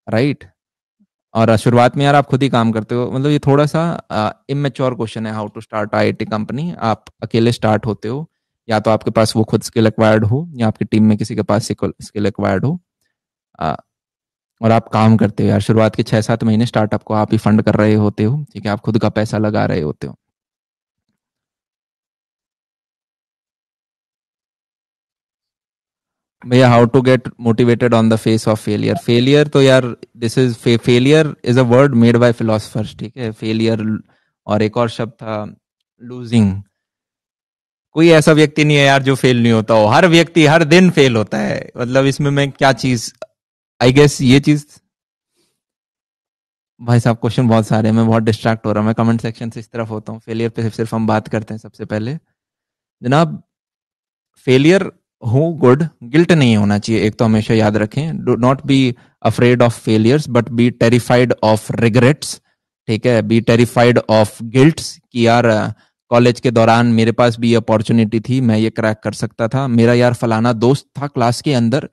राइट। और शुरुआत में यार आप खुद ही काम करते हो, मतलब ये थोड़ा सा इमेच्योर क्वेश्चन है how to start IT company. आप अकेले स्टार्ट होते हो, या तो आपके पास वो खुद स्किल एक्वायर्ड हो, या आपकी टीम में किसी के पास स्किल एक्वायर्ड हो, आ, और आप काम करते हो यार। शुरुआत के 6-7 महीने स्टार्टअप को आप ही फंड कर रहे होते हो, ठीक है, आप खुद का पैसा लगा रहे होते हो। भैया how to get motivated on the face of failure, failure तो यार this is failure is a word made by philosophers, ठीक है, फेलियर। और एक और शब्द था लूजिंग। कोई ऐसा व्यक्ति नहीं है यार जो फेल नहीं होता हो, हर व्यक्ति हर दिन फेल होता है, मतलब इसमें मैं क्या चीज, आई गेस ये चीज। भाई साहब क्वेश्चन बहुत सारे हैं, मैं बहुत डिस्ट्रैक्ट हो रहा हूँ, मैं कमेंट सेक्शन से इस तरफ होता हूँ। फेलियर पे सिर्फ हम बात करते हैं सबसे पहले जनाब। फेलियर हो गुड, गिल्ट नहीं होना चाहिए, एक तो हमेशा याद रखें, do not be afraid of failures but be terrified of regrets, ठीक है, बी टेरिफाइड ऑफ गिल्ट्स, कि यार कॉलेज के दौरान मेरे पास भी अपॉर्चुनिटी थी, मैं ये क्रैक कर सकता था, मेरा यार फलाना दोस्त था क्लास के अंदर,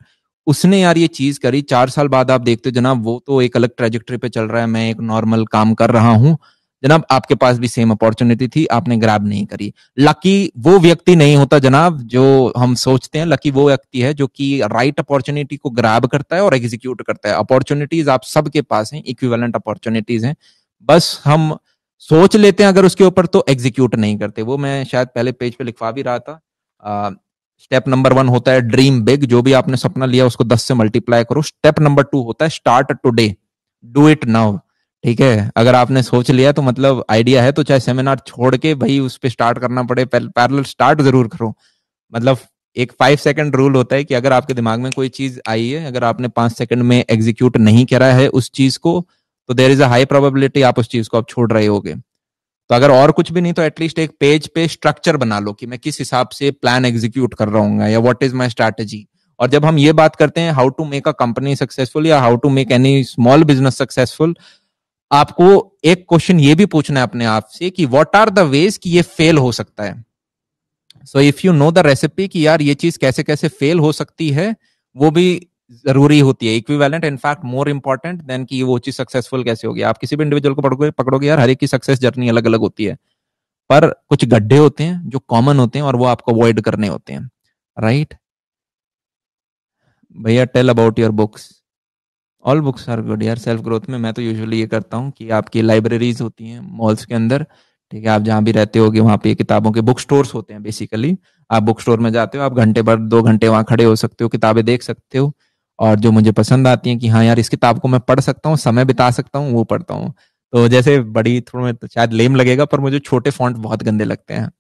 उसने यार ये चीज करी, 4 साल बाद आप देखते हो जनाब वो तो एक अलग ट्रेजेक्टरी पे चल रहा है, मैं एक नॉर्मल काम कर रहा हूं। जनाब आपके पास भी सेम अपॉर्चुनिटी थी, आपने ग्रैब नहीं करी। लकी वो व्यक्ति नहीं होता जनाब जो हम सोचते हैं, लकी वो व्यक्ति है जो कि राइट अपॉर्चुनिटी को ग्रैब करता है और एग्जीक्यूट करता है। अपॉर्चुनिटीज आप सबके पास हैं, इक्विवेलेंट अपॉर्चुनिटीज हैं, बस हम सोच लेते हैं अगर उसके ऊपर, तो एग्जीक्यूट नहीं करते। वो मैं शायद पहले पेज पे लिखवा भी रहा था। स्टेप नंबर 1 होता है ड्रीम बिग, जो भी आपने सपना लिया उसको 10 से मल्टीप्लाई करो। स्टेप नंबर 2 होता है start today, do it now, ठीक है। अगर आपने सोच लिया तो मतलब आइडिया है, तो चाहे सेमिनार छोड़ के भाई उस पर स्टार्ट करना पड़े, पैरेलल स्टार्ट जरूर करो। मतलब एक 5 सेकंड रूल होता है कि अगर आपके दिमाग में कोई चीज आई है, अगर आपने 5 सेकंड में एग्जीक्यूट नहीं करा है उस चीज को, तो there is a high probability आप उस चीज को आप छोड़ रहे होगे। तो अगर और कुछ भी नहीं तो एटलीस्ट एक पेज पे स्ट्रक्चर बना लो कि मैं किस हिसाब से प्लान एग्जीक्यूट कर रहा हूँ, या व्हाट इज माय स्ट्रैटेजी। और जब हम ये बात करते हैं how to make a company successful या how to make any small business successful, आपको एक क्वेश्चन ये भी पूछना है अपने आप से कि व्हाट आर द वेज कि ये फेल हो सकता है। So if you know the recipe कि यार ये चीज कैसे कैसे फेल हो सकती है, वो भी जरूरी होती है, equivalent, in fact more important than कि वो चीज सक्सेसफुल कैसे होगी। आप किसी भी इंडिविजुअल को पकड़ोगे यार, हर एक की सक्सेस जर्नी अलग अलग होती है, पर कुछ गड्ढे होते हैं जो कॉमन होते हैं और वो आपको अवॉइड करने होते हैं, राइट। भैया tell about your books, all books are good यार। सेल्फ ग्रोथ में मैं तो यूजुअली ये करता हूँ कि आपकी लाइब्रेरीज होती हैं मॉल्स के अंदर, ठीक है, आप जहाँ भी रहते होगे वहाँ पे किताबों के बुक स्टोर्स होते हैं बेसिकली। आप बुक स्टोर में जाते हो, आप घंटे भर 2 घंटे वहाँ खड़े हो सकते हो, किताबें देख सकते हो, और जो मुझे पसंद आती हैं कि हाँ यार इस किताब को मैं पढ़ सकता हूँ, समय बिता सकता हूँ, वो पढ़ता हूँ। तो जैसे बड़ी थोड़ा तो शायद लेम लगेगा, पर मुझे छोटे फॉन्ट बहुत गंदे लगते हैं,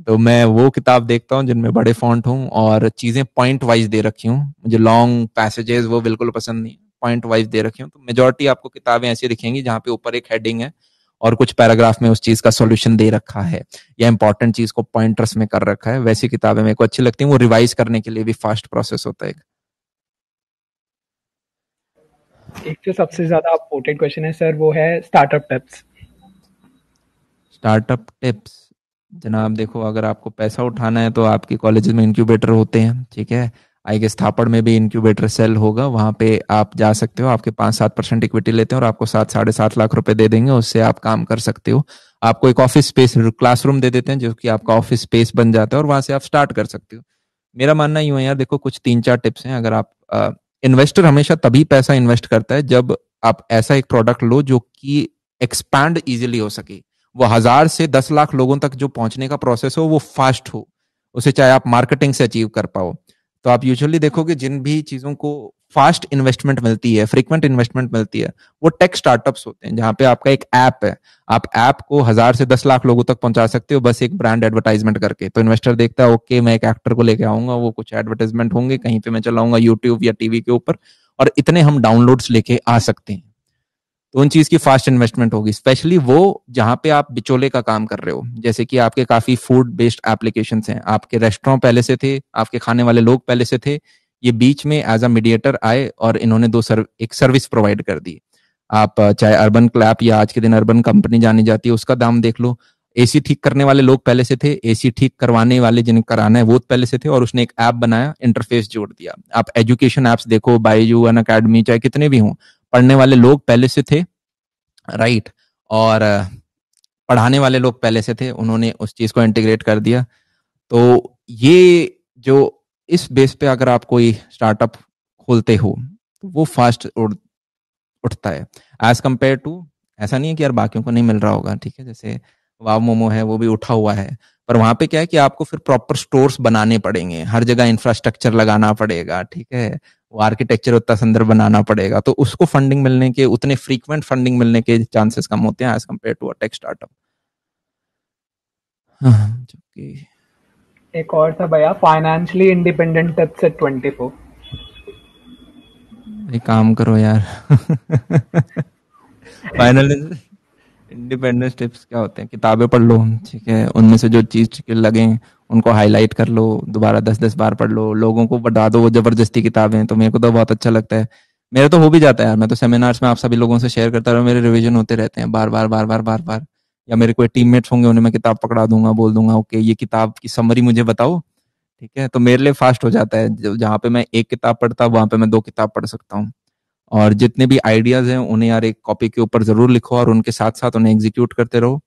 तो मैं वो किताब देखता हूँ जिनमें बड़े फॉन्ट हों और चीजें पॉइंट वाइज दे रखी हूँ। मुझे लॉन्ग पैसेजेस वो बिल्कुल पसंद नहीं, पॉइंट वाइज दे रखी हूँ। तो मेजोरिटी आपको किताबें ऐसी दिखेंगी जहाँ पे ऊपर एक हेडिंग है और कुछ पैराग्राफ में उस चीज का सॉल्यूशन दे रखा है या इंपॉर्टेंट चीज को पॉइंटर्स में कर रखा है, वैसी किताबें मेरे को अच्छी लगती हैं। वो रिवाइज करने के लिए भी फास्ट प्रोसेस होता है। एक जो सबसे ज्यादा इम्पोर्टेंट क्वेश्चन है सर, वो है स्टार्टअप टिप्स। स्टार्टअप टिप्स जनाब, देखो अगर आपको पैसा उठाना है तो आपके कॉलेज में इंक्यूबेटर होते हैं, ठीक है। आई गेस थापड़ में भी इंक्यूबेटर सेल होगा, वहां पे आप जा सकते हो। आपके 5-7% इक्विटी लेते हैं और आपको 7-7.5 लाख रुपए दे देंगे, उससे आप काम कर सकते हो। आपको एक ऑफिस स्पेस, क्लासरूम दे देते हैं जो कि आपका ऑफिस स्पेस बन जाता है और वहां से आप स्टार्ट कर सकते हो। मेरा मानना यूं है यार, देखो कुछ 3-4 टिप्स हैं। अगर आप इन्वेस्टर हमेशा तभी पैसा इन्वेस्ट करता है जब आप ऐसा एक प्रोडक्ट लो जो कि एक्सपैंड इजिली हो सके। वो 1,000 से 10 लाख लोगों तक जो पहुंचने का प्रोसेस हो वो फास्ट हो, उसे चाहे आप मार्केटिंग से अचीव कर पाओ। तो आप यूजुअली देखोगे जिन भी चीजों को फास्ट इन्वेस्टमेंट मिलती है, फ्रीक्वेंट इन्वेस्टमेंट मिलती है, वो टेक स्टार्टअप्स होते हैं जहां पे आपका एक ऐप है, आप ऐप को 1,000 से 10 लाख लोगों तक पहुंचा सकते हो बस एक ब्रांड एडवर्टाइजमेंट करके। तो इन्वेस्टर देखता है ओके मैं एक एक्टर को लेके आऊंगा, वो कुछ एडवर्टाइजमेंट होंगे कहीं पे मैं चलाऊंगा यूट्यूब या टीवी के ऊपर, और इतने हम डाउनलोड्स लेके आ सकते हैं। तो उन चीज की फास्ट इन्वेस्टमेंट होगी, स्पेशली वो जहां पे आप बिचौले का काम कर रहे हो। जैसे कि आपके काफी फूड बेस्ड एप्लीकेशंस हैं, आपके रेस्टोरेंट पहले से थे, आपके खाने वाले लोग पहले से थे, ये बीच में एज अ मीडिएटर आए और इन्होंने एक सर्विस प्रोवाइड कर दी। आप चाहे अर्बन क्लैप या आज के दिन अर्बन कंपनी जानी जाती है, उसका दाम देख लो। एसी ठीक करने वाले लोग पहले से थे, एसी ठीक करवाने वाले जिन्हें कराना है वो पहले से थे, और उसने एक ऐप बनाया, इंटरफेस जोड़ दिया। आप एजुकेशन एप्स देखो, बायजू, अन अकेडमी, चाहे कितने भी हों, पढ़ने वाले लोग पहले से थे, राइट। और पढ़ाने वाले लोग पहले से थे, उन्होंने उस चीज को इंटीग्रेट कर दिया। तो ये जो इस बेस पे अगर आप कोई स्टार्टअप खोलते हो तो वो फास्ट उठता है एज कंपेयर टू, ऐसा नहीं है कि यार बाकियों को नहीं मिल रहा होगा, ठीक है। जैसे वाव मोमो है, वो भी उठा हुआ है, पर वहां पे क्या है कि आपको फिर प्रॉपर स्टोर्स बनाने पड़ेंगे, हर जगह इंफ्रास्ट्रक्चर लगाना पड़ेगा, ठीक है। वो आर्किटेक्चर उतना सुंदर बनाना पड़ेगा, तो उसको फंडिंग मिलने के, उतने फ्रीक्वेंट फंडिंग मिलने के चांसेस कम होते हैं as compared to a tech startup. एक और था भैया, फाइनेंशियली इंडिपेंडेंट टिप्स एट 24। एक काम करो यार फाइनल इंडिपेंडेंस टिप्स क्या होते हैं, किताबें पढ़ लो, ठीक है। उनमें से जो चीज लगे उनको हाईलाइट कर लो, दोबारा 10-10 बार पढ़ लो, लोगों को बता दो वो जबरदस्ती किताबें। तो मेरे को तो बहुत अच्छा लगता है, मेरे तो हो भी जाता है यार। मैं तो सेमिनार्स में आप सभी लोगों से शेयर करता रहूँ, मेरे रिवीजन होते रहते हैं बार बार बार बार बार बार। या मेरे कोई टीममेट्स होंगे, उन्हें मैं किताब पकड़ा दूंगा, बोल दूंगा ओके ये किताब की समरी मुझे बताओ, ठीक है। तो मेरे लिए फास्ट हो जाता है, जहाँ पे मैं एक किताब पढ़ता वहां पे मैं 2 किताब पढ़ सकता हूँ। और जितने भी आइडियाज हैं उन्हें यार एक कॉपी के ऊपर जरूर लिखो और उनके साथ साथ उन्हें एग्जीक्यूट करते रहो।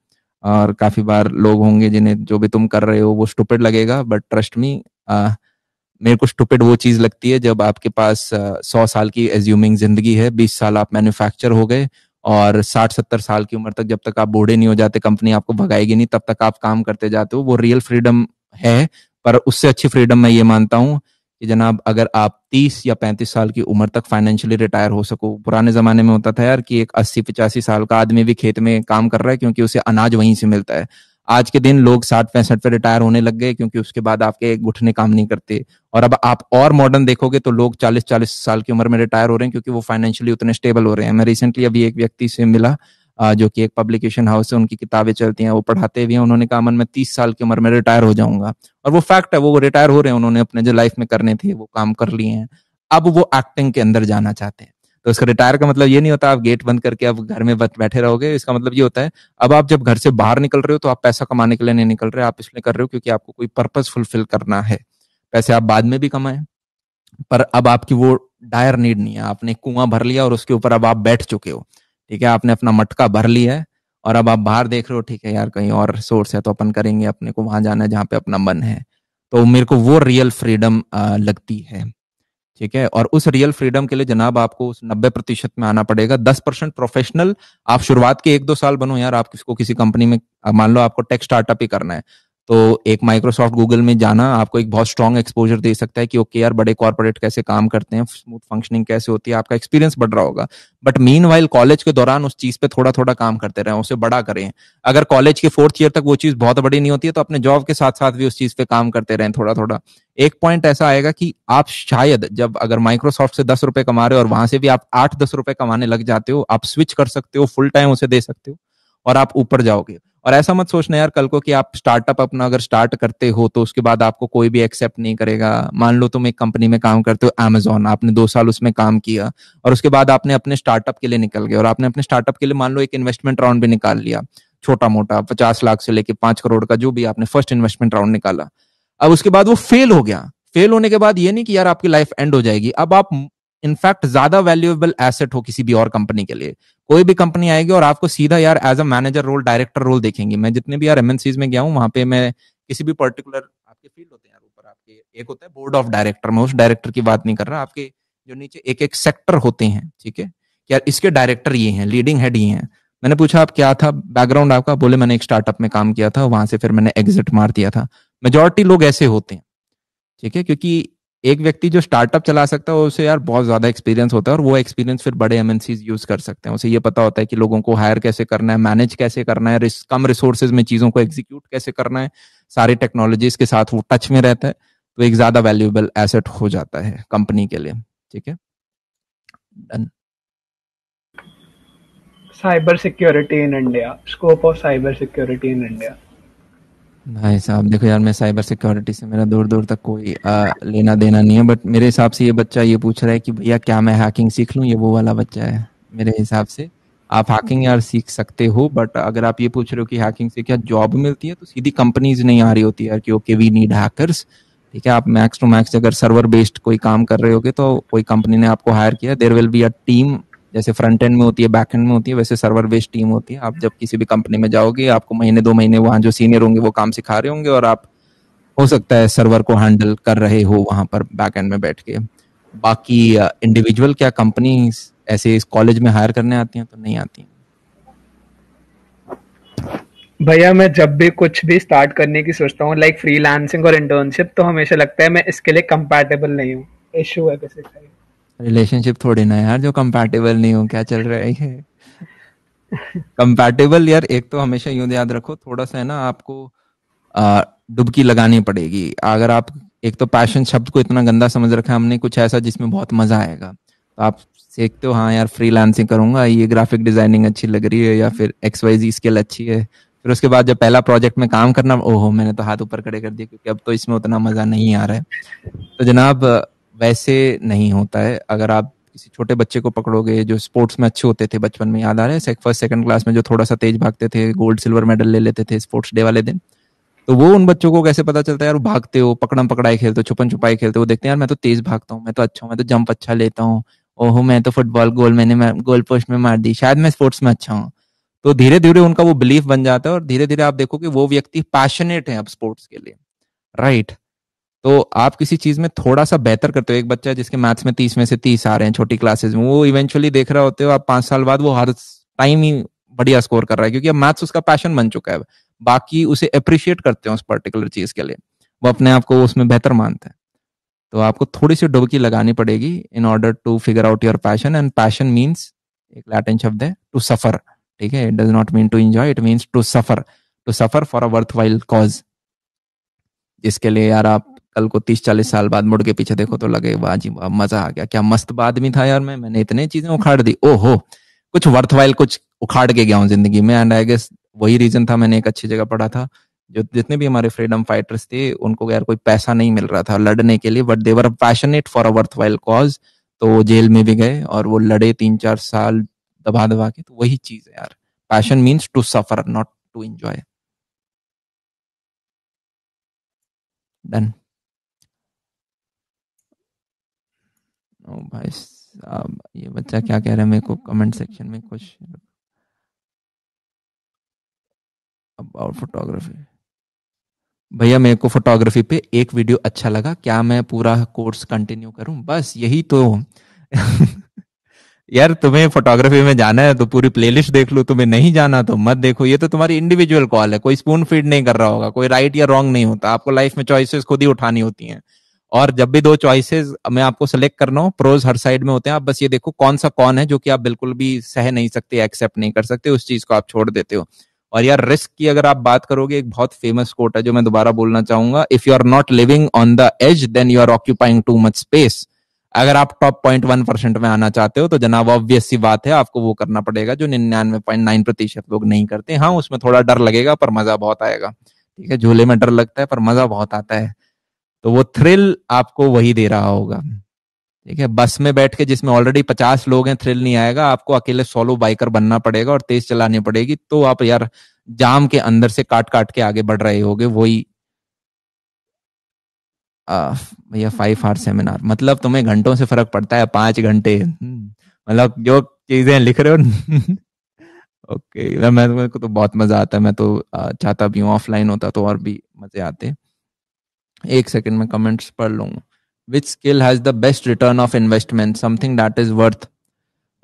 और काफी बार लोग होंगे जिन्हें जो भी तुम कर रहे हो वो स्टूपिड लगेगा, बट ट्रस्ट मी, मेरे को स्टूपिड वो चीज लगती है जब आपके पास 100 साल की एज्यूमिंग जिंदगी है, 20 साल आप मैन्युफैक्चर हो गए, और 60-70 साल की उम्र तक जब तक आप बूढ़े नहीं हो जाते, कंपनी आपको भगाएगी नहीं, तब तक आप काम करते जाते हो। वो रियल फ्रीडम है। पर उससे अच्छी फ्रीडम मैं ये मानता हूँ कि जनाब अगर आप 30 या 35 साल की उम्र तक फाइनेंशियली रिटायर हो सको। पुराने जमाने में होता था यार कि एक 80-85 साल का आदमी भी खेत में काम कर रहा है क्योंकि उसे अनाज वहीं से मिलता है। आज के दिन लोग 60-65 पे रिटायर होने लग गए क्योंकि उसके बाद आपके घुटने काम नहीं करते। और अब आप और मॉडर्न देखोगे तो लोग 40-40 साल की उम्र में रिटायर हो रहे हैं क्योंकि वो फाइनेंशियली उतने स्टेबल हो रहे हैं। मैं रिसेंटली अभी एक व्यक्ति से मिला जो कि एक पब्लिकेशन हाउस है, उनकी किताबें चलती हैं, वो पढ़ाते भी हैं। उन्होंने कहा मन मैं 30 साल की उम्र में रिटायर हो जाऊंगा, और वो फैक्ट है, वो रिटायर हो रहे हैं। उन्होंने अपने जो लाइफ में करने थे वो काम कर लिए हैं। अब वो एक्टिंग के अंदर जाना चाहते हैं। तो इसका रिटायर का मतलब ये नहीं होता आप गेट बंद करके अब घर में बैठे रहोगे। इसका मतलब ये होता है अब आप जब घर से बाहर निकल रहे हो तो आप पैसा कमाने के लिए नहीं निकल रहे, आप इसलिए कर रहे हो क्योंकि आपको कोई पर्पस फुलफिल करना है। पैसे आप बाद में भी कमाएं, पर अब आपकी वो डायर नीड नहीं है। आपने कुआं भर लिया और उसके ऊपर अब आप बैठ चुके हो, ठीक है। आपने अपना मटका भर लिया है और अब आप बाहर देख रहे हो, ठीक है यार कहीं और सोर्स है तो अपन करेंगे, अपने को वहां जाना है जहां पे अपना मन है। तो मेरे को वो रियल फ्रीडम लगती है, ठीक है। और उस रियल फ्रीडम के लिए जनाब आपको उस 90% में आना पड़ेगा। 10% प्रोफेशनल। आप शुरुआत के 1-2 साल बनो यार, आप किसको किसी कंपनी में, मान लो आपको टेक स्टार्टअप ही करना है, तो एक माइक्रोसॉफ्ट गूगल में जाना आपको एक बहुत स्ट्रॉन्ग एक्सपोजर दे सकता है कि ओके यार बड़े कॉर्पोरेट कैसे काम करते हैं, स्मूथ फंक्शनिंग कैसे होती है, आपका एक्सपीरियंस बढ़ रहा होगा। बट मीनवाइल कॉलेज के दौरान उस चीज पे थोड़ा थोड़ा काम करते रहें, उसे बड़ा करें। अगर कॉलेज के 4th ईयर तक वो चीज बहुत बड़ी नहीं होती है तो अपने जॉब के साथ साथ भी उस चीज पे काम करते रहें थोड़ा थोड़ा। एक पॉइंट ऐसा आएगा कि आप शायद जब अगर माइक्रोसॉफ्ट से 10 रुपए कमा रहे हो और वहां से भी आप 8-10 रुपए कमाने लग जाते हो, आप स्विच कर सकते हो, फुल टाइम उसे दे सकते हो, और आप ऊपर जाओगे। और ऐसा मत सोचना यार कल को कि आप स्टार्टअप अपना अगर स्टार्ट करते हो तो उसके बाद आपको कोई भी एक्सेप्ट नहीं करेगा। मान लो तुम एक कंपनी में काम करते हो Amazon, आपने 2 साल उसमें काम किया और उसके बाद आपने अपने स्टार्टअप के लिए निकल गए और आपने अपने स्टार्टअप के लिए मान लो एक इन्वेस्टमेंट राउंड भी निकाल लिया, छोटा मोटा 50 लाख से लेके 5 करोड़ का, जो भी आपने फर्स्ट इन्वेस्टमेंट राउंड निकाला। अब उसके बाद वो फेल हो गया। फेल होने के बाद ये नहीं कि यार आपकी लाइफ एंड हो जाएगी, अब आप इनफैक्ट ज्यादा वैल्यूएबल एसेट हो किसी भी और कंपनी के लिए। कोई भी कंपनी आएगी और आपको सीधा यार as a manager role, director role देखेंगे। मैं जितने भी यार एमएनसीज में गया हूँ वहां पे मैं किसी भी पर्टिकुलर, आपके फील्ड होते हैं यार ऊपर, आपके एक होता है बोर्ड ऑफ डायरेक्टर, मैं उस डायरेक्टर की बात नहीं कर रहा, आपके जो नीचे एक एक सेक्टर होते हैं, ठीक है, यार इसके डायरेक्टर ये हैं, लीडिंग हेड ये हैं। मैंने पूछा आप क्या था बैकग्राउंड आपका, बोले मैंने एक स्टार्टअप में काम किया था, वहां से फिर मैंने एग्जिट मार दिया था। मेजोरिटी लोग ऐसे होते हैं, ठीक है, क्योंकि एक व्यक्ति जो स्टार्टअप चला सकता है उसे यार बहुत ज्यादा एक्सपीरियंस होता है और वो एक्सपीरियंस फिर बड़े एमएनसीज यूज कर सकते हैं। उसे ये पता होता है कि लोगों को हायर कैसे करना है, मैनेज कैसे करना है, कम रिसोर्सेज में चीजों को एग्जीक्यूट कैसे करना है, सारी टेक्नोलॉजीज के साथ वो टच में रहता है, तो एक ज्यादा वैल्यूएबल एसेट हो जाता है कंपनी के लिए। ठीक है, done. Cyber security in India, scope of cyber security in India. भाई साहब देखो यार, मैं साइबर सिक्योरिटी से मेरा दूर दूर तक कोई लेना देना नहीं है, बट मेरे हिसाब से ये बच्चा ये पूछ रहा है कि भैया क्या मैं हैकिंग सीख लूं, ये वो वाला बच्चा है मेरे हिसाब से। आप हैकिंग यार सीख सकते हो, बट अगर आप ये पूछ रहे हो कि हैकिंग से क्या जॉब मिलती है, तो सीधी कंपनीज नहीं आ रही होती यार कि ओके वी नीड हैकर्स। ठीक है, आप मैक्स टू मैक्स अगर सर्वर बेस्ड कोई काम कर रहे होगे तो कोई कंपनी ने आपको हायर किया, there will be a team, जैसे फ्रंट एंड में होती है बैक एंड में होती है, वैसे सर्वर बेस्ड टीम होती है। आप जब किसी भी कंपनी में जाओगे आपको महीने 2 महीने वहाँ जो सीनियर होंगे वो काम सिखा रहे होंगे और आप हो सकता है सर्वर को हैंडल कर रहे हो वहां पर बैक एंड में बैठ के। बाकी इंडिविजुअल क्या कंपनी ऐसे इस कॉलेज में हायर करने आती हैं, तो नहीं आती। भैया मैं जब भी कुछ भी स्टार्ट करने की सोचता हूँ लाइक फ्रीलांसिंग और इंटर्नशिप, तो हमेशा लगता है मैं इसके लिए कंपैटिबल नहीं हूँ। इशू है किसी का। रिलेशनशिप थोड़ी ना यार जो कंपैटिबल नहीं हो, क्या चल रहा है ये। कंपैटिबल यार, एक तो हमेशा यूं याद रखो, थोड़ा सा है ना आपको डुबकी लगानी पड़ेगी। अगर आप एक तो पैशन शब्द को इतना गंदा समझ रखा है हमने, कुछ ऐसा जिसमें बहुत मजा आएगा, तो आप सीखते हो हाँ यार फ्रीलांसिंग करूंगा, ये ग्राफिक डिजाइनिंग अच्छी लग रही है या फिर XYZ स्किल अच्छी है। फिर उसके बाद जब पहला प्रोजेक्ट में काम करना, ओहो मैंने तो हाथ ऊपर खड़े कर दिए क्योंकि अब तो इसमें उतना मजा नहीं आ रहा है। तो जनाब वैसे नहीं होता है। अगर आप किसी छोटे बच्चे को पकड़ोगे जो स्पोर्ट्स में अच्छे होते थे बचपन में, याद आ रहा है फर्स्ट सेकंड क्लास में जो थोड़ा सा तेज भागते थे, गोल्ड सिल्वर मेडल ले लेते थे स्पोर्ट्स डे वाले दिन, तो वो उन बच्चों को कैसे पता चलता है यार, वो भागते हो, पकड़म पकड़ाई खेलते हो, छुपन छुपाई खेलते हो, देखते हैं यार मैं तो तेज भागता हूँ, मैं तो अच्छा हूँ, मैं तो जंप अच्छा लेता हूँ, ओहो मैं तो फुटबॉल गोल मैंने गोल पोस्ट में मार दी, शायद मैं स्पोर्ट्स में अच्छा हूँ। तो धीरे धीरे उनका वो बिलीफ बन जाता है और धीरे धीरे आप देखो कि वो व्यक्ति पैशनेट है अब स्पोर्ट्स के लिए, राइट। तो आप किसी चीज में थोड़ा सा बेहतर करते हो, एक बच्चा जिसके मैथ्स में 30 में से 30 आ रहे हैं छोटी क्लासेस में, वो इवेंचुअली देख रहा होते हो आप 5 साल बाद वो हर टाइम ही बढ़िया स्कोर कर रहा है क्योंकि अब मैथ्स उसका पैशन बन चुका है। बाकी उसे अप्रिशिएट करते हैं उस पर्टिकुलर चीज के लिए, वो अपने आप को उसमें बेहतर मानता है। तो आपको थोड़ी सी डुबकी लगानी पड़ेगी in order to figure out your passion, and passion means एक लैटिन शब्द है टू सफर, ठीक है, it does not mean to enjoy, it means to suffer for a worthwhile cause, जिसके लिए यार आप कल को 30-40 साल बाद मुड़ के पीछे देखो तो लगे वाह जी वाह मजा आ गया, क्या मस्त आदमी था यार, मैंने इतने चीजें उखाड़ दी, ओहो कुछ वर्थवाइल कुछ उखाड़ के गया हूँ जिंदगी में। एंड आई गेस वही रीजन था, मैंने एक अच्छी जगह पढ़ा था, जो जितने भी हमारे फ्रीडम फाइटर्स थे उनको यार कोई पैसा नहीं मिल रहा था लड़ने के लिए, but they were passionate for a worthwhile cause, तो वो जेल में भी गए और वो लड़े 3-4 साल दबा दबा के। तो वही चीज है यार, passion means to suffer not to enjoy. Done. ओ भाई साहब, ये बच्चा क्या कह रहा है मेरे को कमेंट सेक्शन में कुछ अबाउट फोटोग्राफी। भैया मेरे को फोटोग्राफी पे एक वीडियो अच्छा लगा, क्या मैं पूरा कोर्स कंटिन्यू करूं, बस यही तो। यार तुम्हें फोटोग्राफी में जाना है तो पूरी प्लेलिस्ट देख लो, तुम्हें नहीं जाना तो मत देखो, ये तो तुम्हारी इंडिविजुअल कॉल है, कोई स्पून फीड नहीं कर रहा होगा, कोई राइट या रॉन्ग नहीं होता, आपको लाइफ में चॉइसेस खुद ही उठानी होती हैं। और जब भी दो चॉइसेस मैं आपको सेलेक्ट करना हो, प्रोज हर साइड में होते हैं, आप बस ये देखो कौन सा कौन है जो कि आप बिल्कुल भी सह नहीं सकते, एक्सेप्ट नहीं कर सकते, उस चीज को आप छोड़ देते हो। और यार रिस्क की अगर आप बात करोगे, एक बहुत फेमस कोट है जो मैं दोबारा बोलना चाहूंगा, if you are not living on the edge then you are occupying too much space. अगर आप टॉप 0.1% में आना चाहते हो तो जनाब ऑब्वियस सी बात है, आपको वो करना पड़ेगा जो 99.9% लोग नहीं करते। हाँ, उसमें थोड़ा डर लगेगा पर मजा बहुत आएगा। ठीक है, झूले में डर लगता है पर मजा बहुत आता है, तो वो थ्रिल आपको वही दे रहा होगा। ठीक है, बस में बैठ के जिसमें ऑलरेडी 50 लोग हैं थ्रिल नहीं आएगा, आपको अकेले सोलो बाइकर बनना पड़ेगा और तेज चलानी पड़ेगी, तो आप यार जाम के अंदर से काट काट के आगे बढ़ रहे होगे। वही भैया 5 आवर सेमिनार मतलब तुम्हें घंटों से फर्क पड़ता है, 5 घंटे, मतलब जो चीजें लिख रहे हो। ओके, मेरे को तो बहुत मजा आता है, मैं तो चाहता भी हूँ ऑफलाइन होता तो और भी मजे आते। एक सेकंड में कमेंट्स पढ़ लूँ। Which skill has the best return of investment, something that is worth.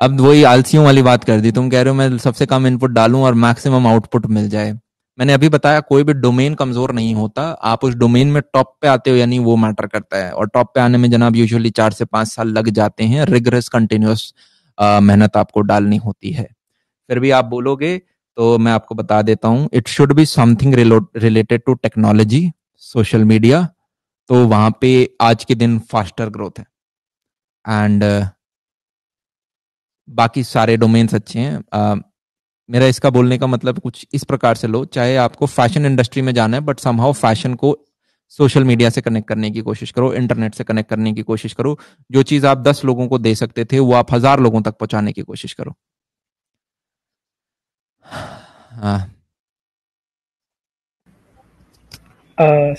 अब वही आलसियों वाली बात कर दी, तुम कह रहे हो मैं सबसे कम इनपुट डालूं और मैक्सिमम आउटपुट मिल जाए। मैंने अभी बताया कोई भी डोमेन कमजोर नहीं होता, आप उस डोमेन में टॉप पे आते हो या नहीं वो मैटर करता है, और टॉप पे आने में जनाब यूजुअली 4 से 5 साल लग जाते हैं। रिगरस कंटिन्यूस मेहनत आपको डालनी होती है। फिर भी आप बोलोगे तो मैं आपको बता देता हूँ, it should be something related to technology, social media, तो वहां पे आज के दिन फास्टर ग्रोथ है। एंड बाकी सारे डोमेन्स अच्छे हैं। मेरा इसका बोलने का मतलब कुछ इस प्रकार से लो, चाहे आपको फैशन इंडस्ट्री में जाना है बट समहाउ फैशन को सोशल मीडिया से कनेक्ट करने की कोशिश करो, इंटरनेट से कनेक्ट करने की कोशिश करो। जो चीज आप 10 लोगों को दे सकते थे वो आप 1000 लोगों तक पहुंचाने की कोशिश करो। हाँ,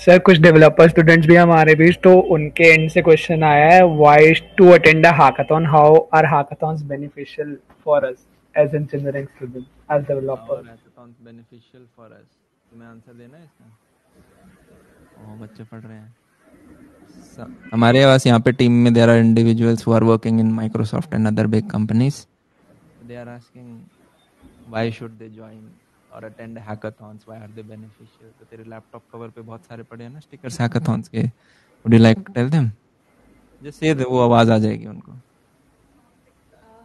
सर कुछ डेवलपर स्टूडेंट्स भी हमारे बीच, तो उनके एंड से क्वेश्चन आया है, why to attend a hackathon, how are hackathons beneficial for us as engineering student, as developer. Hackathons beneficial for us, तुम्हें आंसर देना है इसका? ओह, बच्चे पढ़ रहे हैं। हमारे पास यहाँ पे टीम में there are individuals who are working in Microsoft and other big companies, they are asking why should they join और attend hackathons, why are they beneficial. तो तेरे लैपटॉप कवर पे बहुत सारे पड़े हैं ना स्टिकर्स हैकाथॉन्स के, would you like to tell them? Just से वो आवाज आ जाएगी उनको।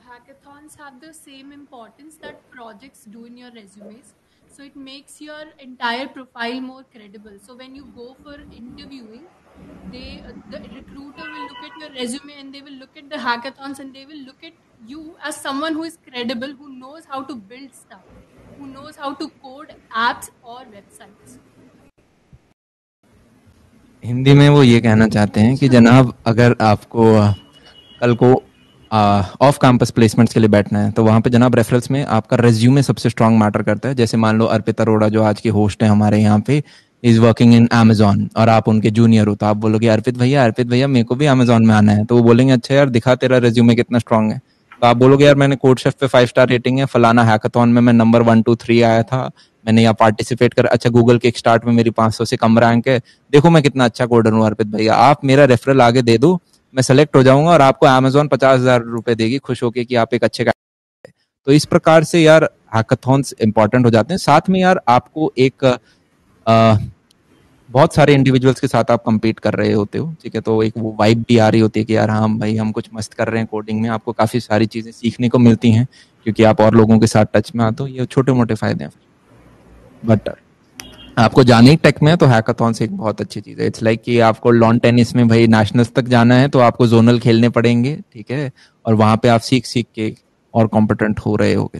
Hackathons have the same importance that projects do in your resumes. So it makes your entire profile more credible. So when you go for interviewing, the recruiter will look at your resume and they will look at the hackathons and they will look at you as someone who is credible, who knows how to build stuff, who knows how to code apps or websites. Hindi में वो ये कहना चाहते हैं कि जनाब अगर आपको कल को ऑफ कैंपस प्लेसमेंट्स के लिए बैठना है तो वहाँ पे जनाब रेफरेंस में आपका रेज्यूमे सबसे स्ट्रांग मैटर करता है। जैसे मान लो अर्पित अरोड़ा जो आज के होस्ट हैं हमारे यहाँ पे, इज वर्किंग इन अमेजॉन और आप उनके जूनियर हो, तो आप बोलोगे अर्पित भैया मेरे को भी अमेजॉन में आना है, तो वो बोलेंगे अच्छा यार दिखा तेरा रेज्यूमे कितना स्ट्रांग है। तो आप बोलोगे यार मैंने कोड शेफ पे 5 स्टार रेटिंग है, फलाना हैकाथॉन में मैं नंबर 1 2 3 आया था, मैंने यहाँ पार्टिसिपेट कर, अच्छा गूगल के स्टार्ट में मेरी 500 से कम रैंक है, देखो मैं कितना अच्छा कोडर हूँ। अर्पित भैया आप मेरा रेफरल आगे दे दो, मैं सेलेक्ट हो जाऊंगा और आपको अमेजॉन 50,000 रुपए देगी खुश होके कि आप एक अच्छे। तो इस प्रकार से यार हैकाथॉन्स इंपॉर्टेंट हो जाते हैं। साथ में यार आपको एक बहुत सारे इंडिविजुअल्स के साथ आप compete कर रहे होते हो, ठीक है, तो एक वो वाइब भी आ रही होती है कि यार हाँ भाई हम कुछ मस्त कर रहे हैं कोडिंग में, आपको काफी सारी चीजें सीखने को मिलती हैं क्योंकि आप और लोगों के साथ टच में आते हो। ये छोटे मोटे फायदे हैं, बट आपको जाने ही टेक में है तो हैकाथॉन से एक बहुत अच्छी चीज है। इट्स लाइक कि आपको लॉन टेनिस में भाई नेशनल्स तक जाना है तो आपको जोनल खेलने पड़ेंगे, ठीक है, और वहां पे आप सीख सीख के और कॉम्पिटेंट हो रहे होगे।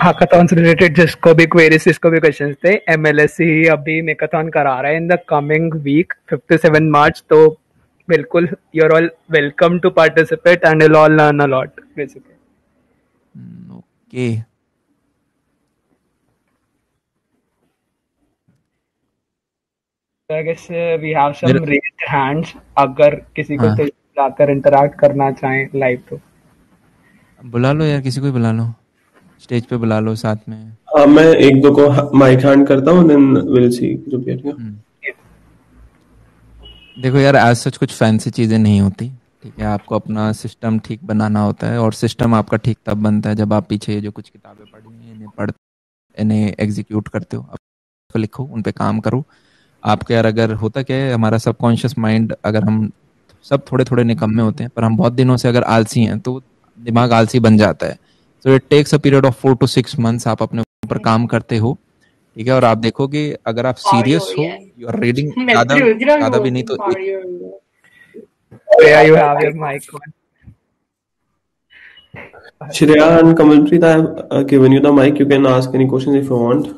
हैकाथॉन्स रिलेटेड जिसको भी क्वेरीज, जिसको भी क्वेश्चंस थे, एमएलएससी अभी हैकाथॉन करा रहा है in the coming week 57 March, तो बिल्कुल you are all welcome to participate and will all learn a lot basically. Okay, I guess we have some raised hands, अगर किसी को तो जाकर इंटरैक्ट करना चाहें लाइव तो बुला लो यार, किसी को बुला लो, स्टेज पे बुला लो साथ में। हाँ मैं एक दो को माइक हैंड करता हूँ, देन विल सी जो भी। देखो यार एज सच कुछ फैंसी चीजें नहीं होती, ठीक है, आपको अपना सिस्टम ठीक बनाना होता है और सिस्टम आपका ठीक तब बनता है जब आप पीछे जो कुछ किताबें पढ़ी हैं इन्हें एग्जीक्यूट करते हो, आप लिखो, उन पे काम करो। आपके यार अगर होता क्या है, हमारा सबकॉन्शियस माइंड, अगर हम सब थोड़े थोड़े निकम्मे होते हैं पर हम बहुत दिनों से अगर आलसी हैं तो दिमाग आलसी बन जाता है। So it takes a period of 4 to 6 months आप अपने ऊपर काम करते हो, ठीक है, और आप देखोगे अगर आप सीरियस हो, यू आर रीडिंग ज्यादा भी नहीं तो Yeah, you have your mic on. Shreya and Kamalpreet, I have given you the mic. You can ask any questions if you want.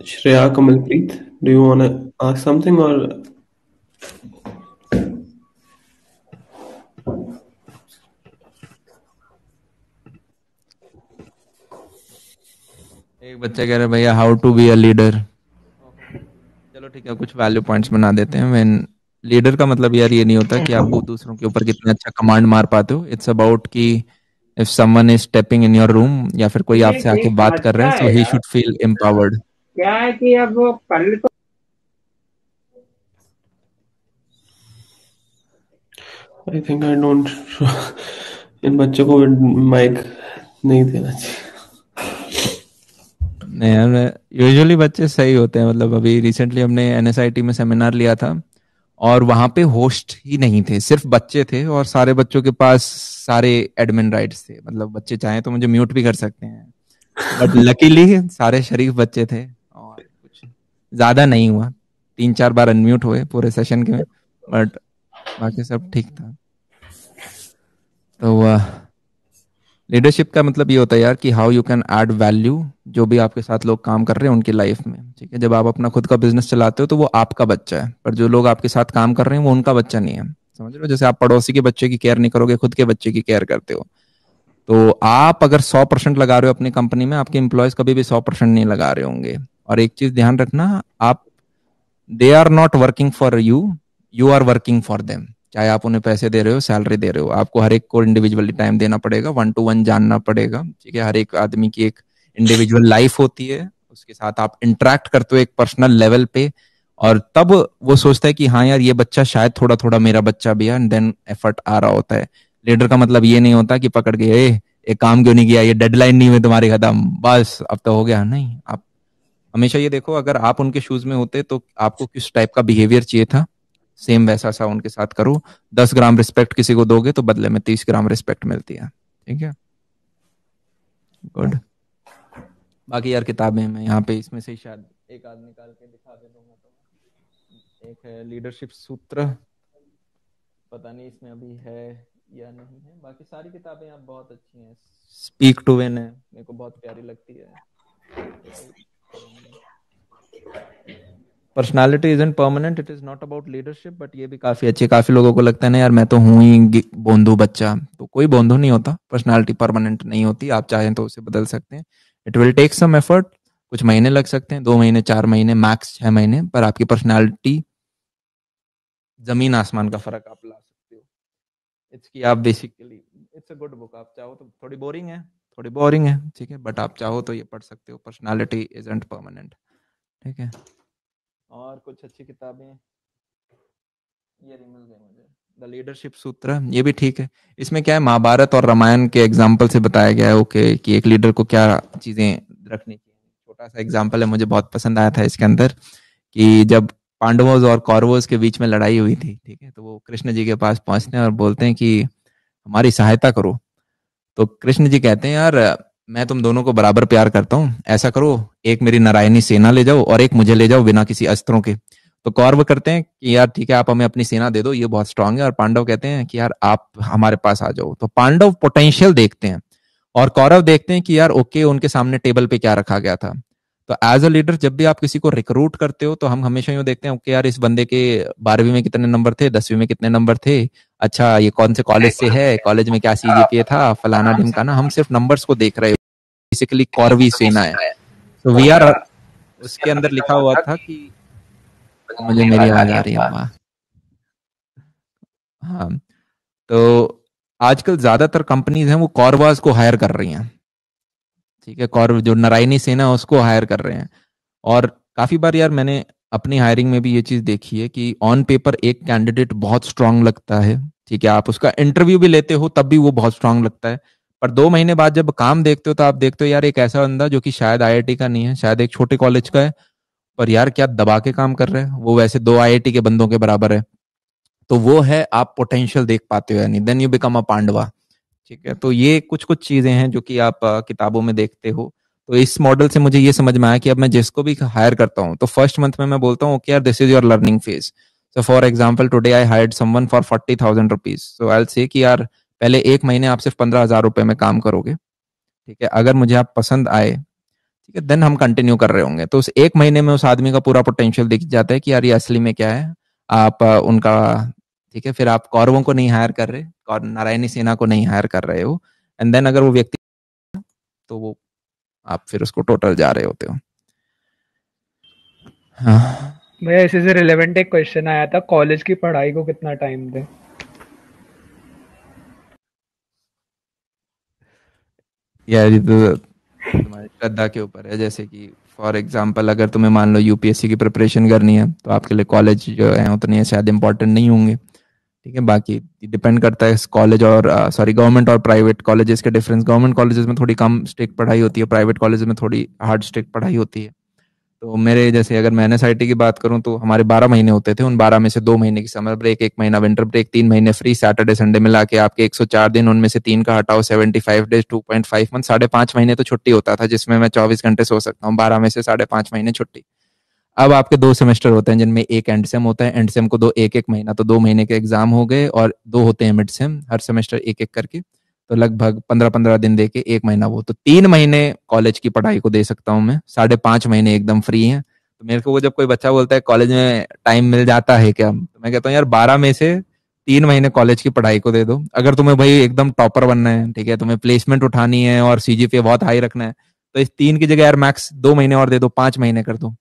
Shreya, Kamalpreet, do you want to ask something or? एक बच्चा कह रहा है भैया how to be a leader. चलो ठीक है, कुछ वैल्यू पॉइंट्स बना देते हैं। व्हेन लीडर का मतलब यार ये नहीं होता कि आप वो दूसरों के ऊपर कितना अच्छा कमांड मार पाते हो। इट्स अबाउट कि if someone is stepping in your room या फिर कोई आपसे आके बात कर रहा है, सो ही शुड फील एम्पावर्ड। क्या है कि अब वो कल तो I think I don't. इन बच्चों को माइक नहीं देना चाहिए। नहीं यार, यूजुअली बच्चे सही होते हैं। मतलब अभी रिसेंटली हमने एनएसआईटी में सेमिनार लिया था और वहां पे होस्ट ही नहीं थे, सिर्फ बच्चे थे और सारे बच्चों के पास सारे एडमिन राइट्स थे। मतलब बच्चे चाहें तो मुझे म्यूट भी कर सकते हैं, बट लकीली सारे शरीफ बच्चे थे और कुछ ज्यादा नहीं हुआ। 3-4 बार अनम्यूट हुए पूरे सेशन के में, बट बाकी सब ठीक था। तो लीडरशिप का मतलब ये होता है यार कि how you can add value जो भी आपके साथ लोग काम कर रहे हैं उनकी लाइफ में। ठीक है, जब आप अपना खुद का बिजनेस चलाते हो तो वो आपका बच्चा है, पर जो लोग आपके साथ काम कर रहे हैं वो उनका बच्चा नहीं है। समझ रहे हो? जैसे आप पड़ोसी के बच्चे की केयर नहीं करोगे, खुद के बच्चे की केयर करते हो। तो आप अगर 100% लगा रहे हो अपनी कंपनी में, आपके एम्प्लॉयज कभी भी 100% नहीं लगा रहे होंगे। और एक चीज ध्यान रखना, आप they are not working for you, you are working for them. चाहे आप उन्हें पैसे दे रहे हो, सैलरी दे रहे हो, आपको हर एक को इंडिविजुअली टाइम देना पड़ेगा, 1-to-1 जानना पड़ेगा। ठीक है, हर एक आदमी की एक इंडिविजुअल लाइफ होती है, उसके साथ आप इंटरेक्ट करते हो एक पर्सनल लेवल पे, और तब वो सोचता है कि हाँ यार ये बच्चा शायद थोड़ा थोड़ा मेरा बच्चा भी है, एंड देन एफर्ट आ रहा होता है। लीडर का मतलब ये नहीं होता कि पकड़ के एक काम क्यों नहीं किया, ये डेडलाइन नहीं हुई तुम्हारी, खत्म, बस अब तो हो गया। नहीं, आप हमेशा ये देखो, अगर आप उनके शूज में होते तो आपको किस टाइप का बिहेवियर चाहिए था, सेम वैसा सा उनके साथ करो। 10 ग्राम रिस्पेक्ट किसी को दोगे तो बदले में 30 ग्राम रिस्पेक्ट मिलती है। ठीक है, गुड। बाकी यार किताबें मैं यहाँ पे इसमें से शायद एक आध निकाल के दिखा दे दूंगा। तो एक है लीडरशिप सूत्र, पता नहीं इसमें अभी है या नहीं है। बाकी सारी किताबें आप बहुत अच्छी हैं। स्पीक टू विन है, मेरे को बहुत प्यारी लगती है। Personality isn't permanent, it is not about leadership, but ये भी काफी अच्छी। काफी लोगों को लगता है ना यार मैं तो हूँ ही बोंधू बच्चा, तो कोई बोंधू नहीं होता। पर्सनालिटी परमानेंट नहीं होती, आप चाहें तो उसे बदल सकते हैं। It will take some effort, कुछ महीने लग सकते हैं, 2 महीने 4 महीने मैक्स 6 महीने, पर आपकी पर्सनालिटी जमीन आसमान का फर्क आप ला सकते हो। इट्स की आप basically, it's a good book. आप चाहो तो थोड़ी बोरिंग है, ठीक है, बट आप चाहो तो ये पढ़ सकते हो, पर्सनालिटी इजंट परमानेंट। ठीक है, और कुछ अच्छी किताबें ये मिल गई मुझे, द लीडरशिप सूत्र, ये भी ठीक है। इसमें क्या है, महाभारत और रामायण के एग्जाम्पल से बताया गया है ओके कि एक लीडर को क्या चीजें रखनी चाहिए। छोटा सा एग्जाम्पल है, मुझे बहुत पसंद आया था इसके अंदर, कि जब पांडवों और कौरवों के बीच में लड़ाई हुई थी, ठीक है, तो वो कृष्ण जी के पास पहुंचते हैं और बोलते हैं कि हमारी सहायता करो। तो कृष्ण जी कहते हैं यार मैं तुम दोनों को बराबर प्यार करता हूँ, ऐसा करो एक मेरी नारायणी सेना ले जाओ और एक मुझे ले जाओ बिना किसी अस्त्रों के। तो कौरव करते हैं कि यार ठीक है आप हमें अपनी सेना दे दो, ये बहुत स्ट्रांग है, और पांडव कहते हैं कि यार आप हमारे पास आ जाओ। तो पांडव पोटेंशियल देखते हैं और कौरव देखते हैं कि यार ओके उनके सामने टेबल पे क्या रखा गया था। तो एज अ लीडर जब भी आप किसी को रिक्रूट करते हो तो हम हमेशा यूं देखते हैं ओके यार इस बंदे के 12वीं में कितने नंबर थे, 10वीं में कितने नंबर थे, अच्छा ये कौन से कॉलेज से है, कॉलेज में क्या सीजीपीए था, फलाना ढिमकाना। हम सिर्फ नंबर्स को देख रहे हैं, बेसिकली कौरवी सेना है। तो वी आर, उसके अंदर लिखा हुआ था कि मुझे मेरी आवाज आ रही है वहां। हाँ, तो आजकल ज्यादातर कंपनीज हैं वो कौरवास को हायर कर रही हैं। ठीक है, कौरव जो नारायणी सेना है उसको हायर कर रहे हैं। और काफी बार यार मैंने अपनी हायरिंग में भी ये चीज देखी है कि ऑन पेपर एक कैंडिडेट बहुत स्ट्रांग लगता है, ठीक है, आप उसका इंटरव्यू भी लेते हो तब भी वो बहुत स्ट्रांग लगता है, पर 2 महीने बाद जब काम देखते हो तो आप देखते हो यार एक ऐसा बंदा जो कि शायद आईआईटी का नहीं है, शायद एक छोटे कॉलेज का है, पर यार क्या दबा के काम कर रहे हैं, वो वैसे 2 आईआईटी के बंदों के बराबर है। तो वो है आप पोटेंशियल देख पाते हो, यानी देन यू बिकम अ पांडवा। ठीक है, तो ये कुछ कुछ चीजें हैं जो कि आप किताबों में देखते हो। तो इस मॉडल से मुझे ये समझ में आया कि अब मैं जिसको भी हायर करता हूँ तो फर्स्ट मंथ में मैं बोलता हूँ ओके यार this is your learning phase. So for example today I hired someone for 40,000 rupees. So I will say कि यार पहले 1 महीने आप सिर्फ 15,000 रुपए में काम करोगे, ठीक है. अगर मुझे आप पसंद आए, ठीक है, देन हम कंटिन्यू कर रहे होंगे. तो उस 1 महीने में उस आदमी का पूरा पोटेंशियल दिख जाता है कि यार ये असली में क्या है. आप उनका, ठीक है, फिर आप कौरवों को नहीं हायर कर रहे और नारायणी सेना को नहीं हायर कर रहे हो. एंड देन अगर वो व्यक्ति, तो वो आप फिर उसको टोटल जा रहे होते हो. हाँ भैया इसी से रिलेवेंट एक क्वेश्चन आया था, कॉलेज की पढ़ाई को कितना टाइम दे? यार ये तो तुम्हारी श्रद्धा के ऊपर है. जैसे कि फॉर एग्जांपल अगर तुम्हें मान लो यूपीएससी की प्रिपरेशन करनी है तो आपके लिए कॉलेज जो है उतने शायद इंपॉर्टेंट नहीं होंगे, ठीक है. बाकी डिपेंड करता है कॉलेज और सॉरी गवर्नमेंट और प्राइवेट कॉलेजेस के डिफरेंस. गवर्नमेंट कॉलेजेस में थोड़ी कम स्ट्रिक्ट पढ़ाई होती है, प्राइवेट कॉलेज में थोड़ी हार्ड स्ट्रिक्ट पढ़ाई होती है. तो मेरे जैसे अगर मैं एनएसआईटी की बात करूं तो हमारे 12 महीने होते थे. उन 12 में से 2 महीने की समर ब्रेक, 1 महीना विंटर ब्रेक, 3 महीने फ्री, सैटरडे संडे मिला के आपके 104 दिन, उनमें से 3 का हटाओ 75 डेज, 2.5 मंथ, 5.5 महीने तो छुट्टी होता था जिसमें मैं 24 घंटे सो सकता हूँ. 12 में से 5.5 महीने छुट्टी. अब आपके 2 सेमेस्टर होते हैं जिनमें एक एंड सेम होता है. एंड सेम को 1-1 महीना, तो 2 महीने के एग्जाम हो गए और 2 होते हैं मिड सेम, हर सेमेस्टर एक करके. तो लगभग 15-15 दिन दे के 1 महीना वो, तो 3 महीने कॉलेज की पढ़ाई को दे सकता हूँ मैं. 5.5 महीने एकदम फ्री है. तो मेरे को वो जब कोई बच्चा बोलता है कॉलेज में टाइम मिल जाता है क्या, तो मैं कहता हूँ यार 12 में से 3 महीने कॉलेज की पढ़ाई को दे दो. अगर तुम्हें भाई एकदम टॉपर बनना है, ठीक है, तुम्हें प्लेसमेंट उठानी है और सीजीपीए बहुत हाई रखना है, तो इस 3 की जगह यार मैक्स 2 महीने और दे दो, 5 महीने कर दो.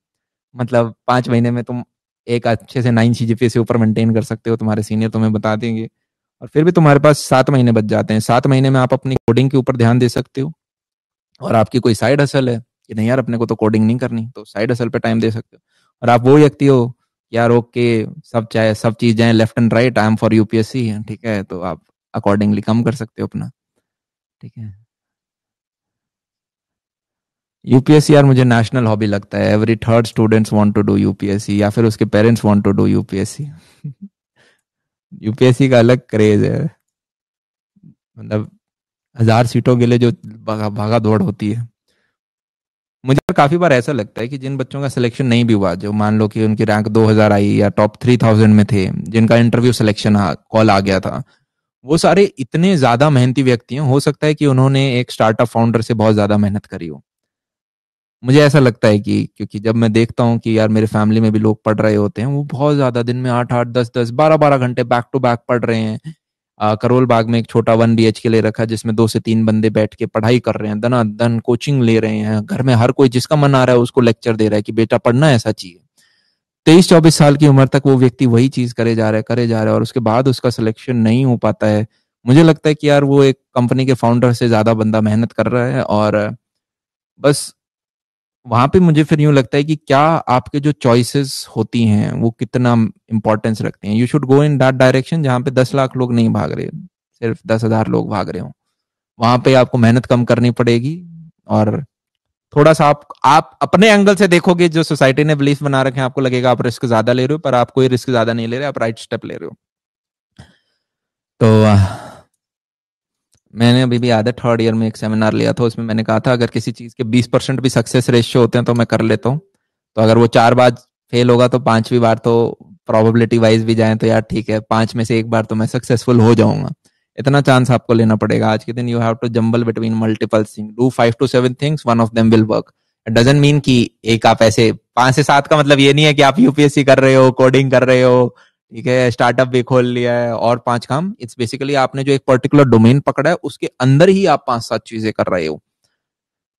मतलब 5 महीने में तुम एक अच्छे से 9 सीजीपीए से ऊपर मेंटेन कर सकते हो. तुम्हारे सीनियर तुम्हें बता देंगे. और फिर भी तुम्हारे पास 7 महीने बच जाते हैं. 7 महीने में आप अपनी कोडिंग के ऊपर ध्यान दे सकते हो. और आपकी कोई साइड हसल है कि नहीं यार अपने को तो कोडिंग नहीं करनी, तो साइड हसल पे टाइम दे सकते हो. और आप वो व्यक्ति हो यार ओके सब चाहे सब चीज जाए left and right, I am for UPSC, ठीक है, तो आप अकॉर्डिंगली कम कर सकते हो अपना, ठीक है. यूपीएससी यार मुझे नेशनल हॉबी लगता है. Every third students want to do UPSC या फिर उसके parents want to do UPSC. UPSC का अलग क्रेज है. मतलब 1000 सीटों के लिए जो भागा दौड़ होती है. मुझे काफी बार ऐसा लगता है कि जिन बच्चों का सिलेक्शन नहीं भी हुआ, जो मान लो कि उनकी रैंक 2000 आई या टॉप 3000 में थे, जिनका इंटरव्यू सिलेक्शन कॉल आ गया था, वो सारे इतने ज्यादा मेहनती व्यक्ति हैं. हो सकता है कि उन्होंने एक स्टार्टअप फाउंडर से बहुत ज्यादा मेहनत करी हो. मुझे ऐसा लगता है कि क्योंकि जब मैं देखता हूँ कि यार मेरे फैमिली में भी लोग पढ़ रहे होते हैं, वो बहुत ज्यादा दिन में 8-8, 10-10, 12-12 घंटे बैक टू बैक पढ़ रहे हैं. करोल बाग में एक छोटा 1 BHK ले रखा है जिसमें 2 से 3 बंदे बैठ के पढ़ाई कर रहे हैं, दन कोचिंग ले रहे हैं. घर में हर कोई जिसका मन आ रहा है उसको लेक्चर दे रहा है कि बेटा पढ़ना ऐसा चाहिए. 23-24 साल की उम्र तक वो व्यक्ति वही चीज करे जा रहा है और उसके बाद उसका सिलेक्शन नहीं हो पाता है. मुझे लगता है कि यार वो एक कंपनी के फाउंडर से ज्यादा बंदा मेहनत कर रहा है. और बस वहां पे मुझे फिर यूं लगता है कि क्या आपके जो चॉइसेस होती हैं वो कितना इंपॉर्टेंस रखते हैं. You should go in that direction जहां पे 10 लाख लोग नहीं भाग रहे, सिर्फ 10,000 लोग भाग रहे हो. वहां पे आपको मेहनत कम करनी पड़ेगी. और थोड़ा सा आप अपने एंगल से देखोगे, जो सोसाइटी ने बिलीफ बना रखे हैं, आपको लगेगा आप रिस्क ज्यादा ले रहे हो, पर आप कोई रिस्क ज्यादा नहीं ले रहे, आप राइट स्टेप ले रहे हो. तो मैंने अभी भी आधा 3rd ईयर में एक सेमिनार लिया था, उसमें मैंने कहा था अगर किसी चीज के 20% भी सक्सेस रेशियो होते हैं तो मैं कर लेता हूँ. तो अगर वो 4 बार फेल होगा तो 5वीं बार तो प्रोबेबिलिटी वाइज भी जाए तो यार ठीक है, 5 में से 1 बार तो मैं सक्सेसफुल हो जाऊंगा. इतना चांस आपको लेना पड़ेगा आज के दिन. You have to jumble between multiple things, do 5 to 7 things, one of them will work. It doesn't mean कि एक आप ऐसे 5 से 7 का मतलब ये नहीं है कि आप यूपीएससी कर रहे हो, कोडिंग कर रहे हो, ठीक है, स्टार्टअप भी खोल लिया है और 5 काम. इट्स बेसिकली आपने जो एक पर्टिकुलर डोमेन पकड़ा है उसके अंदर ही आप 5-7 चीजें कर रहे हो,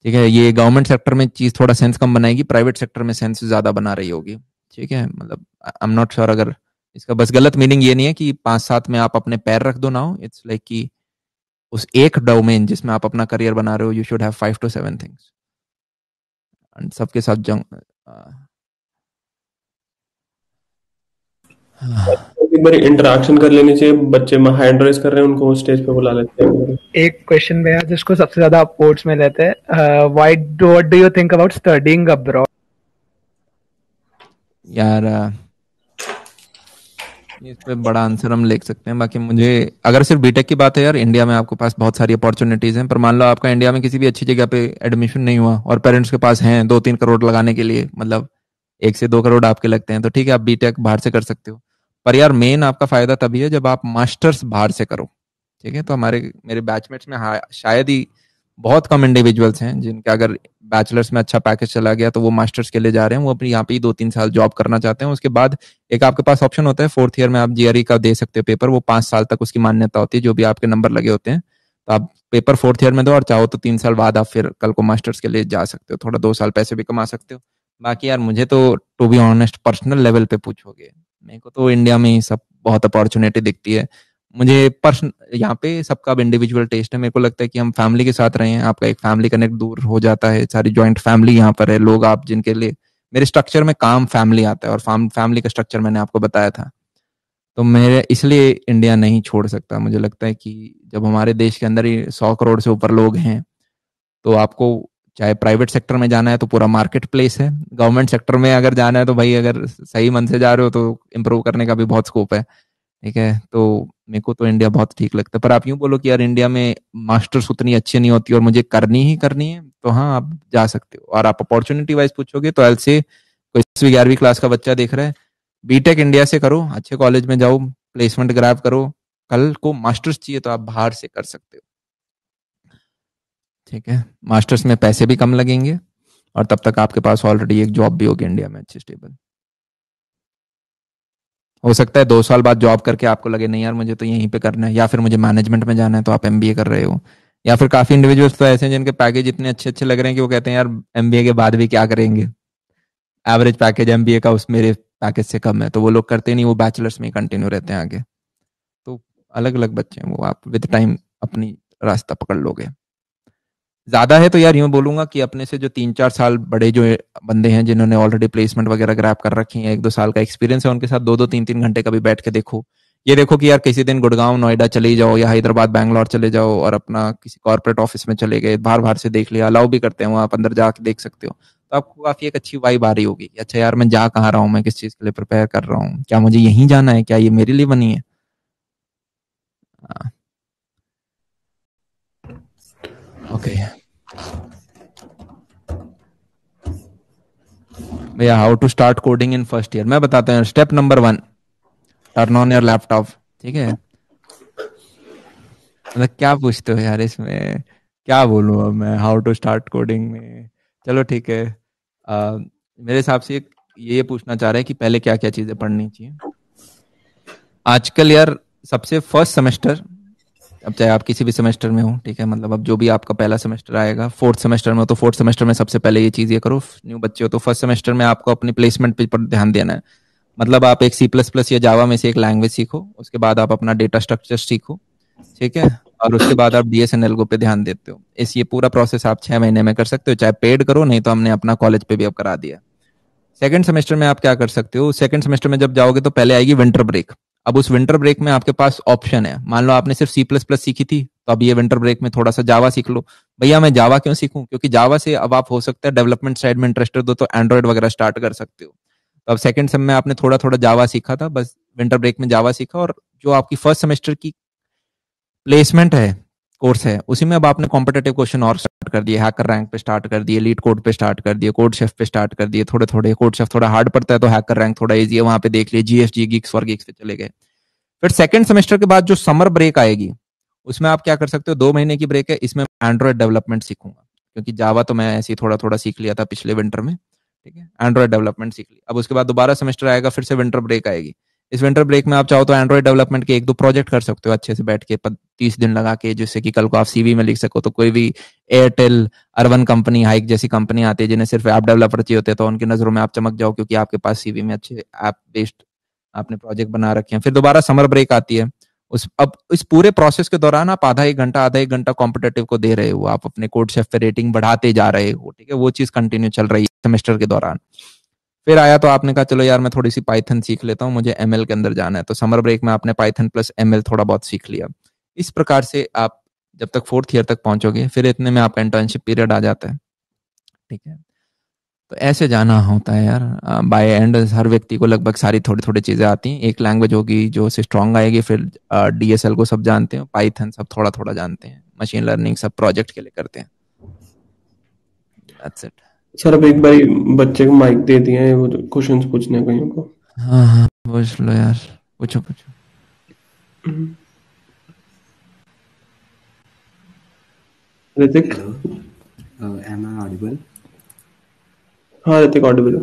ठीक है. ये गवर्नमेंट सेक्टर में चीज थोड़ा सेंस कम बनाएगी, प्राइवेट सेक्टर में सेंस ज्यादा बना रही होगी, ठीक है. मतलब आई एम नॉट श्योर, अगर इसका बस गलत मीनिंग ये नहीं है कि 5-7 में आप अपने पैर रख दो ना हो. इट्स लाइक कि उस एक डोमेन जिसमें आप अपना करियर बना रहे हो, you should have 5 to 7 things. And सबके साथ एक बार इंटरेक्शन कर लेनी चाहिए. बच्चे हैंड रेस कर रहे हैं, उनको स्टेज पे बुला लेते हैं. एक क्वेश्चन भैया जिसको सबसे ज्यादा अपोर्ट्स में लेते हैं, what do you think about studying abroad? यार इस पे बड़ा आंसर हम लिख सकते हैं। बाकी मुझे अगर सिर्फ बीटेक की बात है यार, इंडिया में आपके पास बहुत सारी अपॉर्चुनिटीज हैं, पर मान लो आपका इंडिया में किसी भी अच्छी जगह पे एडमिशन नहीं हुआ और पेरेंट्स के पास हैं 2-3 करोड़ लगाने के लिए, मतलब 1 से 2 करोड़ आपके लगते हैं, तो ठीक है आप बीटेक बाहर से कर सकते हो। पर यार मेन आपका फायदा तभी है जब आप मास्टर्स बाहर से करो। ठीक है, तो मेरे बैचमेट्स में शायद ही बहुत कम इंडिविजुअल्स हैं जिनका अगर बैचलर्स में अच्छा पैकेज चला गया तो वो मास्टर्स के लिए जा रहे हैं, वो अपनी यहाँ पे ही 2-3 साल जॉब करना चाहते हैं। उसके बाद एक आपके पास ऑप्शन होता है, 4th ईयर में आप जीआरई का दे सकते हो पेपर, वो 5 साल तक उसकी मान्यता होती है जो भी आपके नंबर लगे होते हैं। तो आप पेपर 4th ईयर में दो और चाहो तो 3 साल बाद आप फिर कल को मास्टर्स के लिए जा सकते हो, थोड़ा 2 साल पैसे भी कमा सकते हो। बाकी यार मुझे तो to be honest personal level पे पूछोगे, मेरे को तो इंडिया में ही सब बहुत अपॉर्चुनिटी दिखती है। मुझे पर्सन यहाँ पे सबका इंडिविजुअल टेस्ट है, मेरे को लगता है कि हम फैमिली के साथ रहे हैं, आपका एक फैमिली कनेक्ट दूर हो जाता है, सारी जॉइंट फैमिली यहाँ पर है, लोग आप जिनके लिए मेरे स्ट्रक्चर में काम फैमिली आता है, और फैमिली का स्ट्रक्चर मैंने आपको बताया था। तो मेरे इसलिए इंडिया नहीं छोड़ सकता। मुझे लगता है कि जब हमारे देश के अंदर ही 100 करोड़ से ऊपर लोग हैं, तो आपको चाहे प्राइवेट सेक्टर में जाना है तो पूरा मार्केट प्लेस है, गवर्नमेंट सेक्टर में अगर जाना है तो भाई अगर सही मन से जा रहे हो तो इम्प्रूव करने का भी बहुत स्कोप है। ठीक है, तो मेरे को तो इंडिया बहुत ठीक लगता है। पर आप यूं बोलो कि यार इंडिया में मास्टर्स उतनी अच्छी नहीं होती और मुझे करनी ही करनी है, तो हाँ आप जा सकते हो। और आप अपॉर्चुनिटी वाइज पूछोगे तो एल से कोई 10वीं 11वीं क्लास का बच्चा देख रहा है, बीटेक इंडिया से करो, अच्छे कॉलेज में जाओ, प्लेसमेंट ग्रैब करो, कल को मास्टर्स चाहिए तो आप बाहर से कर सकते हो। ठीक है, मास्टर्स में पैसे भी कम लगेंगे और तब तक आपके पास ऑलरेडी एक जॉब भी होगी इंडिया में अच्छी स्टेबल। हो सकता है 2 साल बाद जॉब करके आपको लगे नहीं यार मुझे तो यहीं पे करना है, या फिर मुझे मैनेजमेंट में जाना है, तो आप एमबीए कर रहे हो। या फिर काफी इंडिविजुअल्स तो ऐसे हैं जिनके पैकेज इतने अच्छे अच्छे लग रहे हैं कि वो कहते हैं यार एमबीए के बाद भी क्या करेंगे, एवरेज पैकेज एमबीए का उस मेरे पैकेज से कम है, तो वो लोग करते नहीं, वो बैचलर्स में ही कंटिन्यू रहते हैं आगे। तो अलग अलग बच्चे हैं वो, आप विद टाइम अपनी रास्ता पकड़ लोगे। ज्यादा है तो यार यूं बोलूंगा कि अपने से जो 3-4 साल बड़े जो बंदे हैं जिन्होंने ऑलरेडी प्लेसमेंट वगैरह ग्रैब कर रखी है, 1-2 साल का एक्सपीरियंस है, उनके साथ 2-2 3-3 घंटे का भी बैठ के देखो। ये देखो कि यार किसी दिन गुड़गांव नोएडा चले जाओ या हैदराबाद बैंगलोर चले जाओ और अपना किसी कॉर्पोरेट ऑफिस में चले गए, बाहर बाहर से देख लिया, अलाउ भी करते हैं वहां, आप अंदर जाके देख सकते हो, तो आपको काफी एक अच्छी वाइब आ रही होगी। अच्छा यार मैं जा कहाँ रहा हूँ, मैं किस चीज के लिए प्रिपेयर कर रहा हूँ, क्या मुझे यहीं जाना है, क्या ये मेरे लिए बनी है। ओके भैया, how to start coding in first year मैं बताता हूँ। Step number 1, turn on your laptop. ठीक है, मतलब क्या पूछते हो यार इसमें, क्या बोलूँ अब मैं हाउ टू स्टार्ट कोडिंग में। चलो ठीक है, मेरे हिसाब से ये पूछना चाह रहे हैं कि पहले क्या क्या चीजें पढ़नी चाहिए आजकल यार। सबसे फर्स्ट सेमेस्टर, अब चाहे आप किसी भी सेमेस्टर में हो, ठीक है, मतलब अब जो भी आपका पहला सेमेस्टर आएगा, 4th सेमेस्टर में हो तो 4th सेमेस्टर में सबसे पहले ये चीज ये करो, न्यू बच्चे हो तो फर्स्ट सेमेस्टर में आपको अपनी प्लेसमेंट पे पर ध्यान देना है। मतलब आप एक C++ या जावा में से एक लैंग्वेज सीखो, उसके बाद आप अपना डेटा स्ट्रक्चर सीखो, ठीक है, और उसके बाद आप डीएस एंड एल्गो पे ध्यान देते हो। इस ये पूरा प्रोसेस आप 6 महीने में कर सकते हो, चाहे पेड करो, नहीं तो हमने अपना कॉलेज पे भी अब करा दिया। सेकंड सेमेस्टर में आप क्या कर सकते हो, सेकंड सेमेस्टर में जब जाओगे तो पहले आएगी विंटर ब्रेक। अब उस विंटर ब्रेक में आपके पास ऑप्शन है, मान लो आपने सिर्फ C++ सीखी थी, तो अब ये विंटर ब्रेक में थोड़ा सा जावा सीख लो। भैया मैं जावा क्यों सीखूं, क्योंकि जावा से अब आप हो सकता है डेवलपमेंट साइड में इंटरेस्टेड हो तो एंड्रॉइड वगैरह स्टार्ट कर सकते हो। तो अब सेकंड सेम में आपने थोड़ा थोड़ा जावा सीखा था, बस विंटर ब्रेक में जावा सीखा, और जो आपकी फर्स्ट सेमेस्टर की प्लेसमेंट है, कोर्स है, उसी में अब आपने कॉम्पिटेटिव क्वेश्चन और स्टार्ट कर दिए, हैकर रैंक पे स्टार्ट कर दिए, लीड कोड पे स्टार्ट कर दिए, कोड शेफ पे स्टार्ट कर दिए, थोड़े थोड़े। कोड शेफ थोड़ा हार्ड पड़ता है तो हैकर रैंक थोड़ा इजी है, वहां पे देख लिए, जीएफजी गिग्स फॉर गिग्स पे चले गए। फिर सेकंड सेमेस्टर के बाद जो समर ब्रेक आएगी, उसमें आप क्या कर सकते हो, 2 महीने की ब्रेक है, इसमें एंड्रॉइड डेवलपमेंट सीखूंगा, क्योंकि जावा तो मैं ऐसे ही थोड़ा थोड़ा सीख लिया था पिछले विंटर में, ठीक है, एंड्रॉइड डेवलपमेंट सीख लिया। अब उसके बाद दोबारा सेमेस्टर आएगा, फिर से विंटर ब्रेक आएगी। इस विंटर ब्रेक में आप चाहो तो एंड्रॉइड डेवलपमेंट के 1-2 प्रोजेक्ट कर सकते हो अच्छे से बैठ के 30 दिन लगा के, जिससे कि कल को आप सीवी में लिख सको। तो कोई भी एयरटेल, अर्बन कंपनी, हाइक जैसी कंपनी आती है जिन्हें सिर्फ ऐप डेवलपर चाहिए होते हैं, तो उनकी नजरों में आप चमक जाओ, क्योंकि आपके पास सीवी में अच्छे ऐप बेस्ड आपने प्रोजेक्ट बना रखे हैं। फिर दोबारा समर ब्रेक आती है, अब इस पूरे प्रोसेस के दौरान आप आधा एक घंटा कॉम्पिटेटिव को दे रहे हो, आप अपने कोड शेफ पे रेटिंग बढ़ाते जा रहे हो, ठीक है, वो चीज कंटिन्यू चल रही है सेमेस्टर के दौरान। फिर आया तो आपने कहा चलो यार मैं थोड़ी सी पाइथन सीख लेता हूँ, मुझे एमएल के अंदर जाना है, तो समर ब्रेक में आपने पाइथन प्लस एमएल थोड़ा बहुत सीख लिया। इस प्रकार से आप जब तक 4th ईयर तक पहुंचोगे, फिर इतने में आपका इंटर्नशिप पीरियड आ जाता है, ठीक है। तो ऐसे जाना होता है यार। बाय एंड हर व्यक्ति को लगभग सारी थोड़ी थोड़ी चीज़ें आती हैं। एक लैंग्वेज होगी जो से स्ट्रांग आएगी, फिर डीएसएल को सब जानते हैं, पाइथन सब थोड़ा थोड़ा जानते हैं, मशीन लर्निंग सब प्रोजेक्ट के लिए करते हैं। That's it. सर अब एक बार बच्चे को माइक दे दिए हैं वो क्वेश्चंस पूछने कहीं को। हाँ हाँ पूछ लो यार, पूछो पूछो। Hrithik. Hello, am I audible? हाँ ऋतिक ऑडिबल।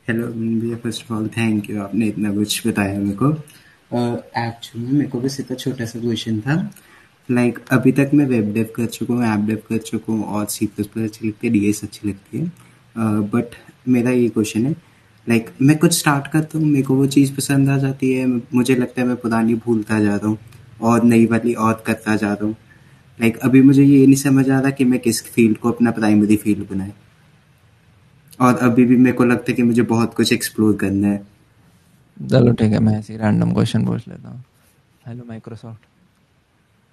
हेलो भैया, first of all thank you, आपने इतना कुछ बताया मेरे को। एक्चुअली मेरे को बस इतना छोटा सा क्वेश्चन था। लाइक अभी तक मैं वेब डेव कर चुका हूँ, ऐप डेव कर चुका हूँ और सी प्लस प्लस अच्छी लगती है, डीएस अच्छी लगती है। बट मेरा ये क्वेश्चन है, लाइक मैं कुछ स्टार्ट करता हूँ, मेरे को वो चीज़ पसंद आ जाती है, मुझे लगता है मैं पुरानी भूलता जा रहा हूँ और नई वाली और करता जा रहा हूँ। लाइक अभी मुझे ये नहीं समझ आ रहा कि मैं किस फील्ड को अपना प्राइमरी फील्ड बनाए, और अभी भी मेरे को लगता है कि मुझे बहुत कुछ एक्सप्लोर करना है। चलो ठीक है, मैं ऐसे रैंडम क्वेश्चन पूछ लेता हूँ। हेलो माइक्रोसॉफ्ट,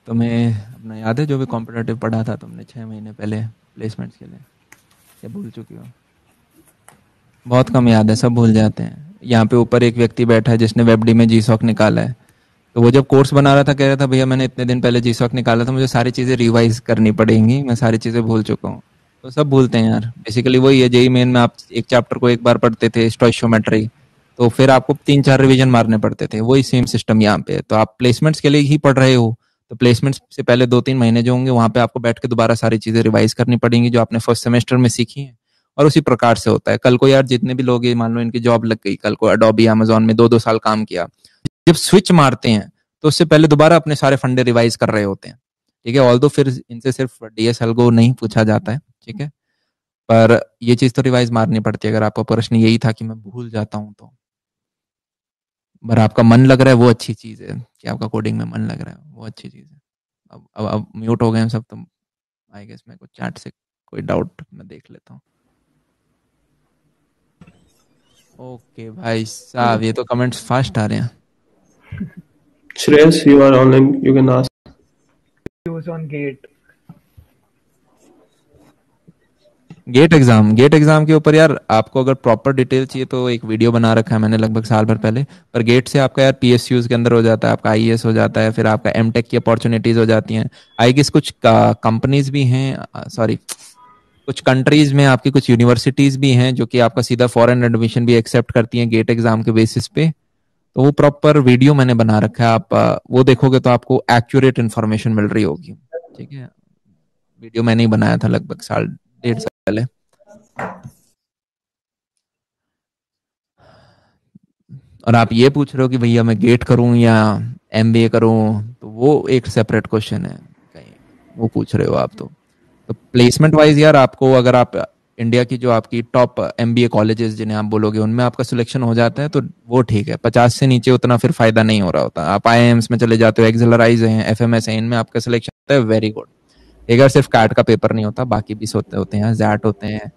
तुम्हें अपना याद है जो भी कॉम्पिटेटिव पढ़ा था तुमने 6 महीने पहले प्लेसमेंट्स के लिए, या भूल चुकी हो? बहुत कम याद है, सब भूल जाते हैं। यहाँ पे ऊपर एक व्यक्ति बैठा है जिसने वेबडी में जीसॉक निकाला है। तो वो जब कोर्स बना रहा था कह रहा था भैया मैंने इतने दिन पहले जीसॉक निकाला था, मुझे सारी चीज़ें रिवाइज करनी पड़ेंगी, मैं सारी चीज़ें भूल चुका हूँ। तो सब भूलते हैं यार, बेसिकली वही है। जेई मेन में आप एक चैप्टर को एक बार पढ़ते थे, स्टोइशियोमेट्री, तो फिर आपको 3-4 रिवीजन मारने पड़ते थे। वही सेम सिस्टम यहाँ पे है। तो आप प्लेसमेंट्स के लिए ही पढ़ रहे हो, तो प्लेसमेंट्स से पहले 2-3 महीने जो होंगे वहाँ पे आपको बैठ के दोबारा सारी चीज़ें रिवाइज करनी पड़ेंगी जो आपने फर्स्ट सेमेस्टर में सीखी हैं। और उसी प्रकार से होता है। कल को यार जितने भी लोग, मान लो इनकी जॉब लग गई, कल को अडोबी अमेजोन में 2-2 साल काम किया, जब स्विच मारते हैं तो उससे पहले दोबारा अपने सारे फंडे रिवाइज कर रहे होते हैं। ठीक है, ऑल्दो फिर इनसे सिर्फ डीएसएल को नहीं पूछा जाता है, ठीक है, पर ये चीज तो रिवाइज मारनी पड़ती है। अगर आपका प्रश्न यही था कि मैं भूल जाता हूं तो, पर आपका मन लग रहा है, वो अच्छी चीज है कि आपका कोडिंग में मन लग रहा है, वो अच्छी चीज है। अब म्यूट हो गए हैं सब, तो आई गेस मैं कुछ चैट से कोई डाउट मैं देख लेता हूँ। ओके भाई साहब, ये तो कमेंट्स फास्ट आ रहे हैं। Shreyas you are online, you can ask. Views on Gate. GATE exam के ऊपर यार आपको अगर प्रॉपर डिटेल चाहिए तो एक वीडियो बना रखा है मैंने लगभग साल भर पहले। पर गेट से आपका यार पीएसयूज के अंदर हो जाता है, आपका आईएएस हो जाता है, फिर आपका एमटेक की अपॉर्चुनिटीज हो जाती हैं। आई गेस कुछ कंपनीज भी हैं, सॉरी कुछ कंट्रीज में आपकी कुछ यूनिवर्सिटीज भी हैं जो कि आपका सीधा फॉरेन एडमिशन भी एक्सेप्ट करती हैं गेट एग्जाम के बेसिस पे। तो वो प्रॉपर वीडियो मैंने बना रखा है, आप वो देखोगे तो आपको एक्यूरेट इन्फॉर्मेशन मिल रही होगी। ठीक है, वीडियो मैंने ही बनाया था लगभग 1.5 साल पहले। और आप ये पूछ रहे हो कि भैया मैं गेट करूं या एमबीए करूं, तो वो एक सेपरेट क्वेश्चन है, कहीं वो पूछ रहे हो आप। तो प्लेसमेंट वाइज यार आपको, अगर आप इंडिया की जो आपकी टॉप एमबीए कॉलेजेस जिन्हें आप बोलोगे उनमें आपका सिलेक्शन हो जाता है तो वो ठीक है। 50 से नीचे उतना फिर फायदा नहीं हो रहा होता। आप आईआईएम्स में चले जाते हो, एक्सेलराइज हैं, एफएमएस है, इनमें आपका सिलेक्शन होता है, वेरी गुड। एक बार सिर्फ कैट का पेपर नहीं होता, बाकी भी होते हैं, जैट होते हैं,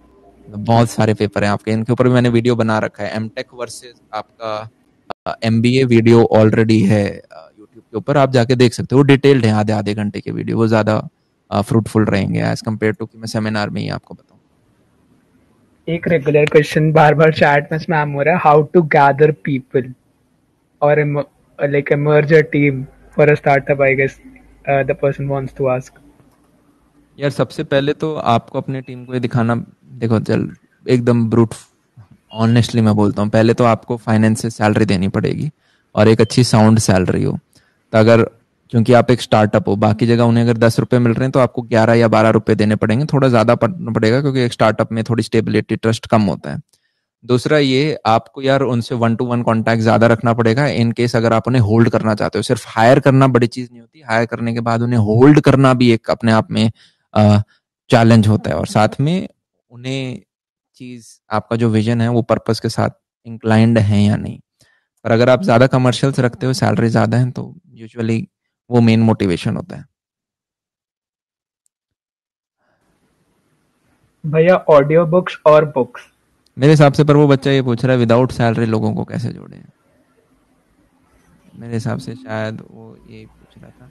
बहुत सारे पेपर हैं आपके। इनके ऊपर भी मैंने वीडियो बना रखा है। एमटेक वर्सेस आपका एमबीए वीडियो ऑलरेडी है यूट्यूब के ऊपर, आप जाके देख सकते हो। डिटेल्ड है, आधे आधे घंटे के वीडियो, वो ज्यादा फ्रूटफुल रहेंगे एज कम्पेयर टू कि मैं सेमिनार में ही आपको बताऊं। एक रेगुलर क्वेश्चन बार बार चैट में स्पैम हो रहा है, हाउ टू गैदर पीपल और like emerge a team for a startup, I guess the person wants to ask. यार सबसे पहले तो आपको अपने टीम को ये दिखाना, देखो चल एकदम ब्रूट ऑनेस्टली मैं बोलता हूँ, पहले तो आपको फाइनेंस से सैलरी देनी पड़ेगी और एक अच्छी साउंड सैलरी हो। तो अगर, क्योंकि आप एक स्टार्टअप हो, बाकी जगह उन्हें अगर 10 रुपए मिल रहे हैं तो आपको 11 या 12 रुपए देने पड़ेंगे, थोड़ा ज्यादा पड़ना पड़ेगा क्योंकि एक स्टार्टअप में थोड़ी स्टेबिलिटी ट्रस्ट कम होता है। दूसरा ये, आपको यार उनसे 1-to-1 कॉन्टैक्ट ज्यादा रखना पड़ेगा इन केस अगर आप उन्हें होल्ड करना चाहते हो। सिर्फ हायर करना बड़ी चीज नहीं होती, हायर करने के बाद उन्हें होल्ड करना भी एक अपने आप में चैलेंज होता है। और साथ में उन्हें चीज, आपका जो विजन है वो पर्पस के साथ इंक्लाइंड है या नहीं। पर अगर आप ज्यादा कमर्शियल्स रखते हो, सैलरी ज्यादा है, तो यूजुअली वो मेन मोटिवेशन होता है। भैया ऑडियो बुक्स और बुक्स? मेरे हिसाब से, पर वो बच्चा ये पूछ रहा है विदाउट सैलरी लोगों को कैसे जोड़े, मेरे हिसाब से शायद वो ये पूछ रहा था।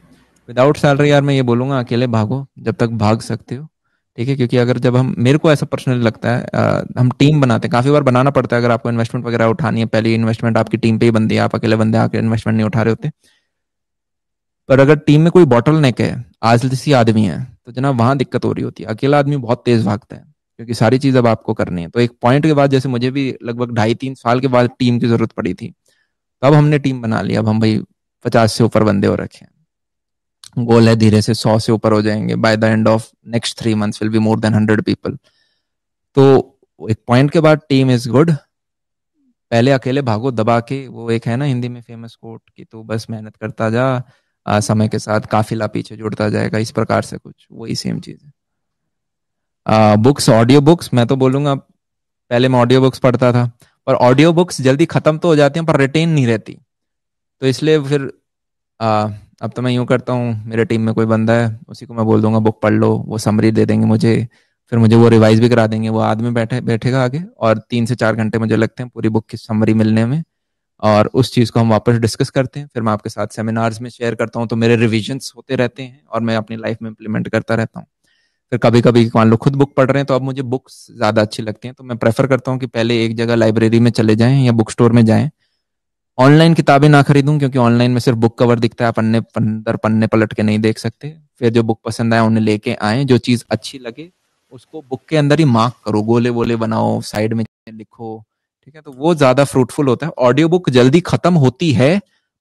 विदाउट सैलरी यार मैं ये बोलूंगा अकेले भागो जब तक भाग सकते हो, ठीक है, क्योंकि अगर जब हम, मेरे को ऐसा पर्सनली लगता है, हम टीम बनाते हैं, काफी बार बनाना पड़ता है अगर आपको इन्वेस्टमेंट वगैरह उठानी है, पहली इन्वेस्टमेंट आपकी टीम पे ही बनती है, आप अकेले बंदे आके इन्वेस्टमेंट नहीं उठा रहे होते। पर अगर टीम में कोई बॉटल नेक है, आलसी आदमी है, तो जनाब वहां दिक्कत हो रही होती है। अकेला आदमी बहुत तेज भागता है क्योंकि सारी चीज अब आपको करनी है। तो एक पॉइंट के बाद, जैसे मुझे भी लगभग 2.5-3 साल के बाद टीम की जरूरत पड़ी थी, तब हमने टीम बना ली। अब हम भाई 50 से ऊपर बंदे हो रखे हैं, गोल है धीरे से 100 से ऊपर हो जाएंगे, by the end of next 3 months will be more than 100 people. तो एक पॉइंट के बाद टीम इज गुड। पहले अकेले भागो दबा के, वो एक है ना हिंदी में फेमस कोट कि तू बस मेहनत करता जा, समय के साथ काफिला पीछे जुड़ता जाएगा, इस प्रकार से कुछ वही सेम चीज है। बुक्स, ऑडियो बुक्स, मैं तो बोलूंगा पहले मैं ऑडियो बुक्स पढ़ता था, पर ऑडियो बुक्स जल्दी खत्म तो हो जाती हैं पर रिटेन नहीं रहती। तो इसलिए फिर अब तो मैं यूं करता हूँ, मेरे टीम में कोई बंदा है, उसी को मैं बोल दूंगा बुक पढ़ लो, वो समरी दे देंगे मुझे, फिर मुझे वो रिवाइज भी करा देंगे। वो आदमी बैठेगा आगे, और 3 से 4 घंटे मुझे लगते हैं पूरी बुक की समरी मिलने में, और उस चीज़ को हम वापस डिस्कस करते हैं। फिर मैं आपके साथ सेमिनार्स में शेयर करता हूँ, तो मेरे रिविजन्स होते रहते हैं और मैं अपनी लाइफ में इम्प्लीमेंट करता रहता हूँ। फिर कभी कभी मान लो खुद बुक पढ़ रहे हैं, तो अब मुझे बुक्स ज़्यादा अच्छी लगती हैं, तो मैं प्रेफर करता हूँ कि पहले एक जगह लाइब्रेरी में चले जाएं या बुक स्टोर में जाएं। ऑनलाइन किताबें ना खरीदूं, क्योंकि ऑनलाइन में सिर्फ बुक कवर दिखता है, पन्ने अंदर पन्ने पलट के नहीं देख सकते। फिर जो बुक पसंद आए उन्हें लेके आए, जो चीज़ अच्छी लगे उसको बुक के अंदर ही मार्क करो, गोले वोले बनाओ, साइड में लिखो, ठीक है, तो वो ज्यादा फ्रूटफुल होता है। ऑडियो बुक जल्दी खत्म होती है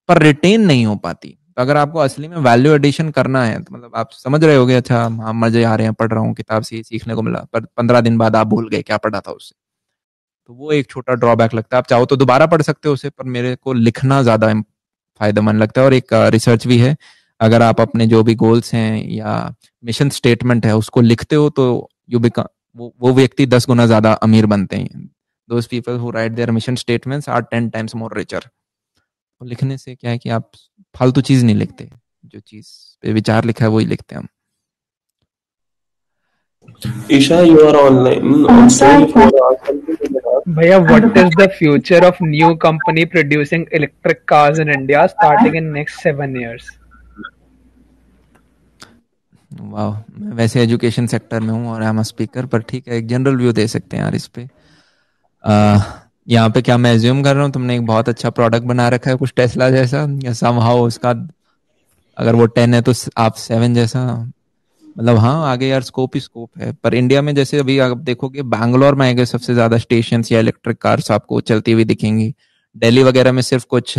पर रिटेन नहीं हो पाती। तो अगर आपको असली में वैल्यू एडिशन करना है, तो मतलब आप समझ रहे होगे, अच्छा हाँ मजे आ रहे हैं, पढ़ रहा हूँ किताब से सीखने को मिला, पर 15 दिन बाद आप भूल गए क्या पढ़ा था उससे। तो वो एक छोटा ड्रॉबैक लगता है। आप चाहो तो दोबारा पढ़ सकते हो उसे, पर मेरे को लिखना ज्यादा फायदेमंद लगता है। और एक रिसर्च भी है, अगर आप अपने जो भी गोल्स हैं या मिशन स्टेटमेंट है उसको लिखते हो, तो यू बिकम, वो व्यक्ति 10 गुना ज्यादा अमीर बनते हैं। Those people who write their mission statements are 10 times more richer. तो लिखने से क्या है कि आप फालतू चीज नहीं लिखते, जो चीज पे विचार लिखा है वही लिखते हैं हम। Isha, you are online. Also, if you are something in the ask. भैया, what is the future of new company producing electric cars in India starting in next 7 years? वाह, मैं वैसे एजुकेशन सेक्टर में हूँ और आई एम अ स्पीकर, पर ठीक है, एक जनरल व्यू दे सकते हैं यार इस पे। यहाँ पे क्या मैं एज्यूम कर रहा हूँ, तुमने एक बहुत अच्छा प्रोडक्ट बना रखा है कुछ टेस्ला जैसा, या समहाउ उसका अगर वो 10 है तो आप 7 जैसा, मतलब हाँ आगे यार स्कोप ही स्कोप है। पर इंडिया में जैसे अभी आप देखोगे, बैंगलोर में आएंगे सबसे ज्यादा स्टेशन या इलेक्ट्रिक कार्स आपको चलती हुई दिखेंगी। दिल्ली वगैरह में सिर्फ कुछ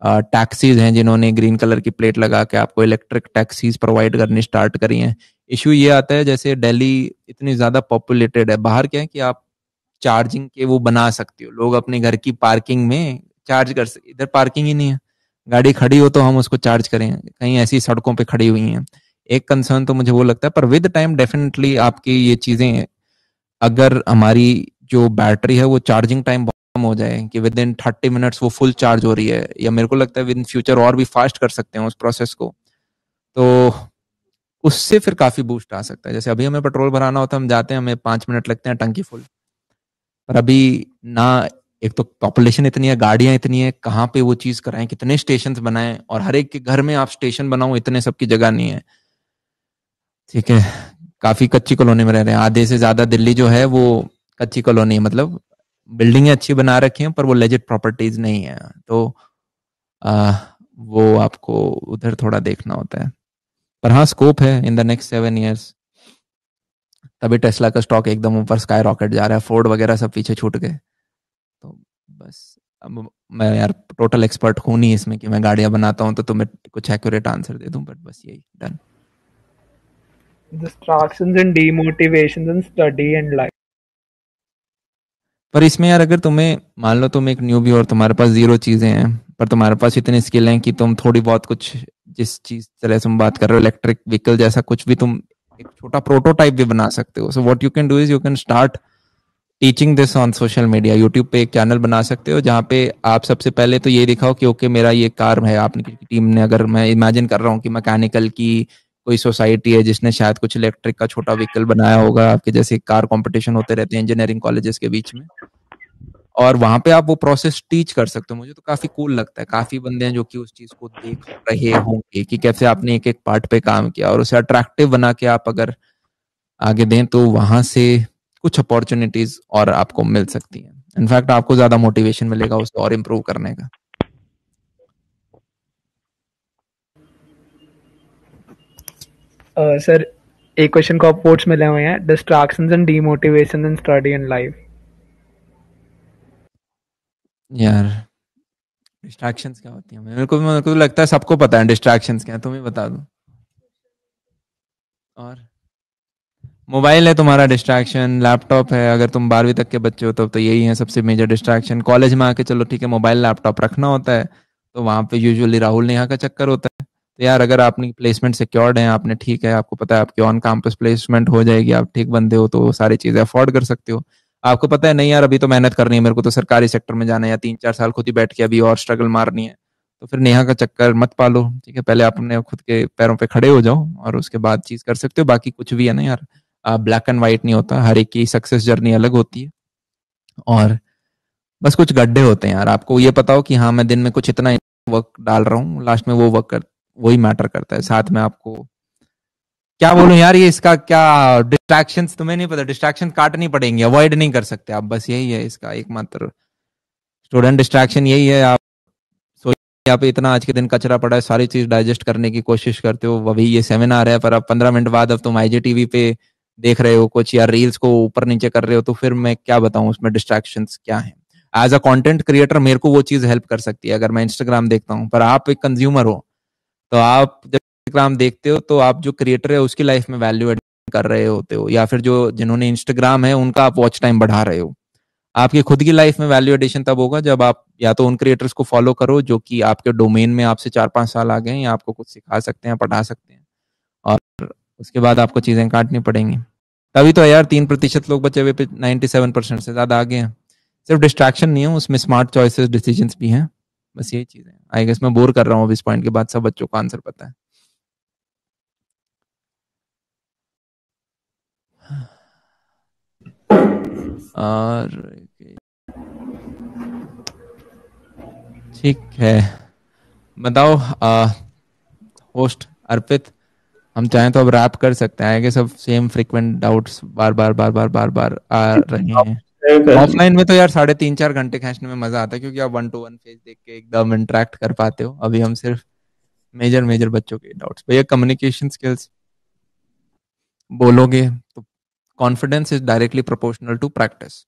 टैक्सीज हैं जिन्होंने ग्रीन कलर की प्लेट लगा के आपको इलेक्ट्रिक टैक्सीज प्रोवाइड करनी स्टार्ट करी हैं। इशू ये आता है, जैसे दिल्ली इतनी ज्यादा पॉपुलेटेड है, बाहर क्या है कि आप चार्जिंग के वो बना सकते हो, लोग अपने घर की पार्किंग में चार्ज कर सकते, इधर पार्किंग ही नहीं है, गाड़ी खड़ी हो तो हम उसको चार्ज करें, कहीं ऐसी सड़कों पे खड़ी हुई हैं। एक कंसर्न तो मुझे वो लगता है, पर विद टाइम डेफिनेटली आपकी ये चीजें, अगर हमारी जो बैटरी है वो चार्जिंग टाइम बहुत कम हो जाए कि विद इन 30 मिनट्स वो फुल चार्ज हो रही है, या मेरे को लगता है विद इन फ्यूचर और भी फास्ट कर सकते हैं उस प्रोसेस को, तो उससे फिर काफी बूस्ट आ सकता है। जैसे अभी हमें पेट्रोल भराना होता है, हम जाते हैं, हमें 5 मिनट लगते हैं टंकी फुल, पर अभी ना, एक तो पॉपुलेशन इतनी है, गाड़ियां इतनी है, कहाँ पे वो चीज कराएं, कितने स्टेशन बनाएं, और हर एक के घर में आप स्टेशन बनाओ, इतने सबकी जगह नहीं है, ठीक है। काफी कच्ची कॉलोनी में रह रहे हैं, आधे से ज्यादा दिल्ली जो है वो कच्ची कॉलोनी है, मतलब बिल्डिंगें अच्छी बना रखी हैं पर वो लेजिट प्रॉपर्टीज नहीं है, तो वो आपको उधर थोड़ा देखना होता है। पर हाँ स्कोप है इन द नेक्स्ट 7 ईयर्स। तभी टेस्ला का स्टॉक एकदम ऊपर स्काई रॉकेट जा रहा है, फोर्ड वगैरह सब पीछे छूट गए। तो बस, अब मैं यार टोटल एक्सपर्ट हूँ नहीं इसमें कि मैं गाड़ियां बनाता हूँ तो तुम्हें कुछ एक्यूरेट आंसर दे दूं, बट बस यही done. Distractions and demotivations in study and life. पर इसमें यार अगर तुम्हें, मान लो तुम एक न्यूबी और तुम्हारे पास 0 चीजें हैं, पर तुम्हारे पास इतनी स्किल हैं कि तुम थोड़ी बहुत कुछ, जिस चीज तरह तुम बात कर रहे हो इलेक्ट्रिक व्हीकल जैसा कुछ भी, तुम एक छोटा प्रोटोटाइप भी बना सकते हो। So what you can do is you can start teaching this on social media. YouTube पे एक चैनल बना सकते हो जहाँ पे आप सबसे पहले तो ये दिखाओ कि ओके मेरा ये कार है, आपने की टीम ने, अगर मैं इमेजिन कर रहा हूँ कि मैकेनिकल की कोई सोसाइटी है जिसने शायद कुछ इलेक्ट्रिक का छोटा व्हीकल बनाया होगा, आपके जैसे कार कंपटीशन होते रहते हैं इंजीनियरिंग कॉलेजेस के बीच में, और वहां पे आप वो प्रोसेस टीच कर सकते हो। मुझे तो काफी कूल लगता है, काफी बंदे हैं जो कि उस चीज को देख रहे होंगे कि कैसे आपने एक एक पार्ट पे काम किया, और उसे अट्रैक्टिव बना के आप अगर आगे दें तो वहां से कुछ अपॉर्चुनिटीज और आपको मिल सकती हैं। इनफैक्ट आपको ज्यादा मोटिवेशन मिलेगा उसको और इम्प्रूव करने का। सर एक क्वेश्चन को कोट्स मिले हुए हैं, distractions and demotivation in study and life. यार डिस्ट्रैक्शंस क्या होती हैं? मेरे को तो लगता है सबको पता है डिस्ट्रैक्शंस क्या है, तुम्हें बता दूं। और मोबाइल है तुम्हारा डिस्ट्रैक्शन, लैपटॉप है, अगर तुम 12वीं तक के बच्चे हो तो यही है सबसे मेजर डिस्ट्रैक्शन। कॉलेज में आके चलो ठीक है मोबाइल लैपटॉप रखना होता है, तो वहाँ पे यूजुअली राहुल नेहा का चक्कर होता है। तो यार अगर आपने प्लेसमेंट सिक्योर्ड है, आपने ठीक है, आपको पता है आपकी ऑन कैंपस प्लेसमेंट हो जाएगी, आप ठीक बंदे हो तो सारी चीज़ें अफोर्ड कर सकते हो। आपको पता है नहीं यार अभी तो मेहनत करनी है, मेरे को तो सरकारी सेक्टर में जाना है, या 3-4 साल खुद ही बैठ के अभी और स्ट्रगल मारनी है, तो फिर नेहा का चक्कर मत पालो, ठीक है। पहले अपने खुद के पैरों पे खड़े हो जाओ और उसके बाद चीज़ कर सकते हो। बाकी कुछ भी है ना यार, ब्लैक एंड व्हाइट नहीं होता, हर एक की सक्सेस जर्नी अलग होती है। और बस कुछ गड्ढे होते हैं यार, आपको ये पता हो कि हाँ मैं दिन में कुछ इतना वर्क डाल रहा हूँ, लास्ट में वो वही मैटर करता है। साथ में आपको क्या बोलूं यार, ये इसका क्या डिस्ट्रैक्शंस तुम्हें नहीं पता, डिस्ट्रैक्शन काटनी पड़ेंगी, अवॉइड नहीं कर सकते आप, बस यही है इसका एकमात्र स्टूडेंट डिस्ट्रैक्शन यही है। आप सोचिए यहाँ पे इतना आज के दिन कचरा पड़ा है, सारी चीज डाइजेस्ट करने की कोशिश करते हो, अभी ये सेमिनार है, पर अब 15 मिनट बाद अब तुम IGTV पे देख रहे हो कुछ, या रील्स को ऊपर नीचे कर रहे हो, तो फिर मैं क्या बताऊं उसमें डिस्ट्रैक्शंस क्या है। एज अ कंटेंट क्रिएटर मेरे को वो चीज हेल्प कर सकती है अगर मैं इंस्टाग्राम देखता हूँ, पर आप एक कंज्यूमर हो, तो आप जब इंस्टाग्राम देखते हो तो आप जो क्रिएटर है उसकी लाइफ में वैल्यू एड कर रहे होते हो, या फिर जो जिन्होंने इंस्टाग्राम है उनका आप वॉच टाइम बढ़ा रहे हो। आपकी खुद की लाइफ में वैल्यू एडिशन तब होगा जब आप या तो उन क्रिएटर्स को फॉलो करो जो कि आपके डोमेन में आपसे 4-5 साल आगे हैं, या आपको कुछ सिखा सकते हैं, पढ़ा सकते हैं, और उसके बाद आपको चीजें काटनी पड़ेंगी। तभी तो यार 3% लोग बचे हुए पे 97% से ज्यादा आगे हैं। सिर्फ डिस्ट्रैक्शन नहीं है, उसमें स्मार्ट चॉइसेस डिसीजंस भी हैं। बस यही चीज है। आई गेस मैं बोर कर रहा हूँ अब इस पॉइंट के बाद, सब बच्चों को आंसर पता है। और ठीक है, बताओ होस्ट अर्पित, हम चाहें तो अब रैप कर सकते हैं। आगे सब सेम फ्रीक्वेंट डाउट्स बार बार बार बार बार बार आ रहे हैं। ऑफलाइन में तो यार 3.5-4 घंटे खींचने में मजा आता है, क्योंकि आप 1-to-1 फेस देख के एकदम इंटरेक्ट कर पाते हो। अभी हम सिर्फ मेजर बच्चों के डाउट्स। भैया कम्युनिकेशन स्किल्स बोलोगे तो confidence is directly proportional to practice.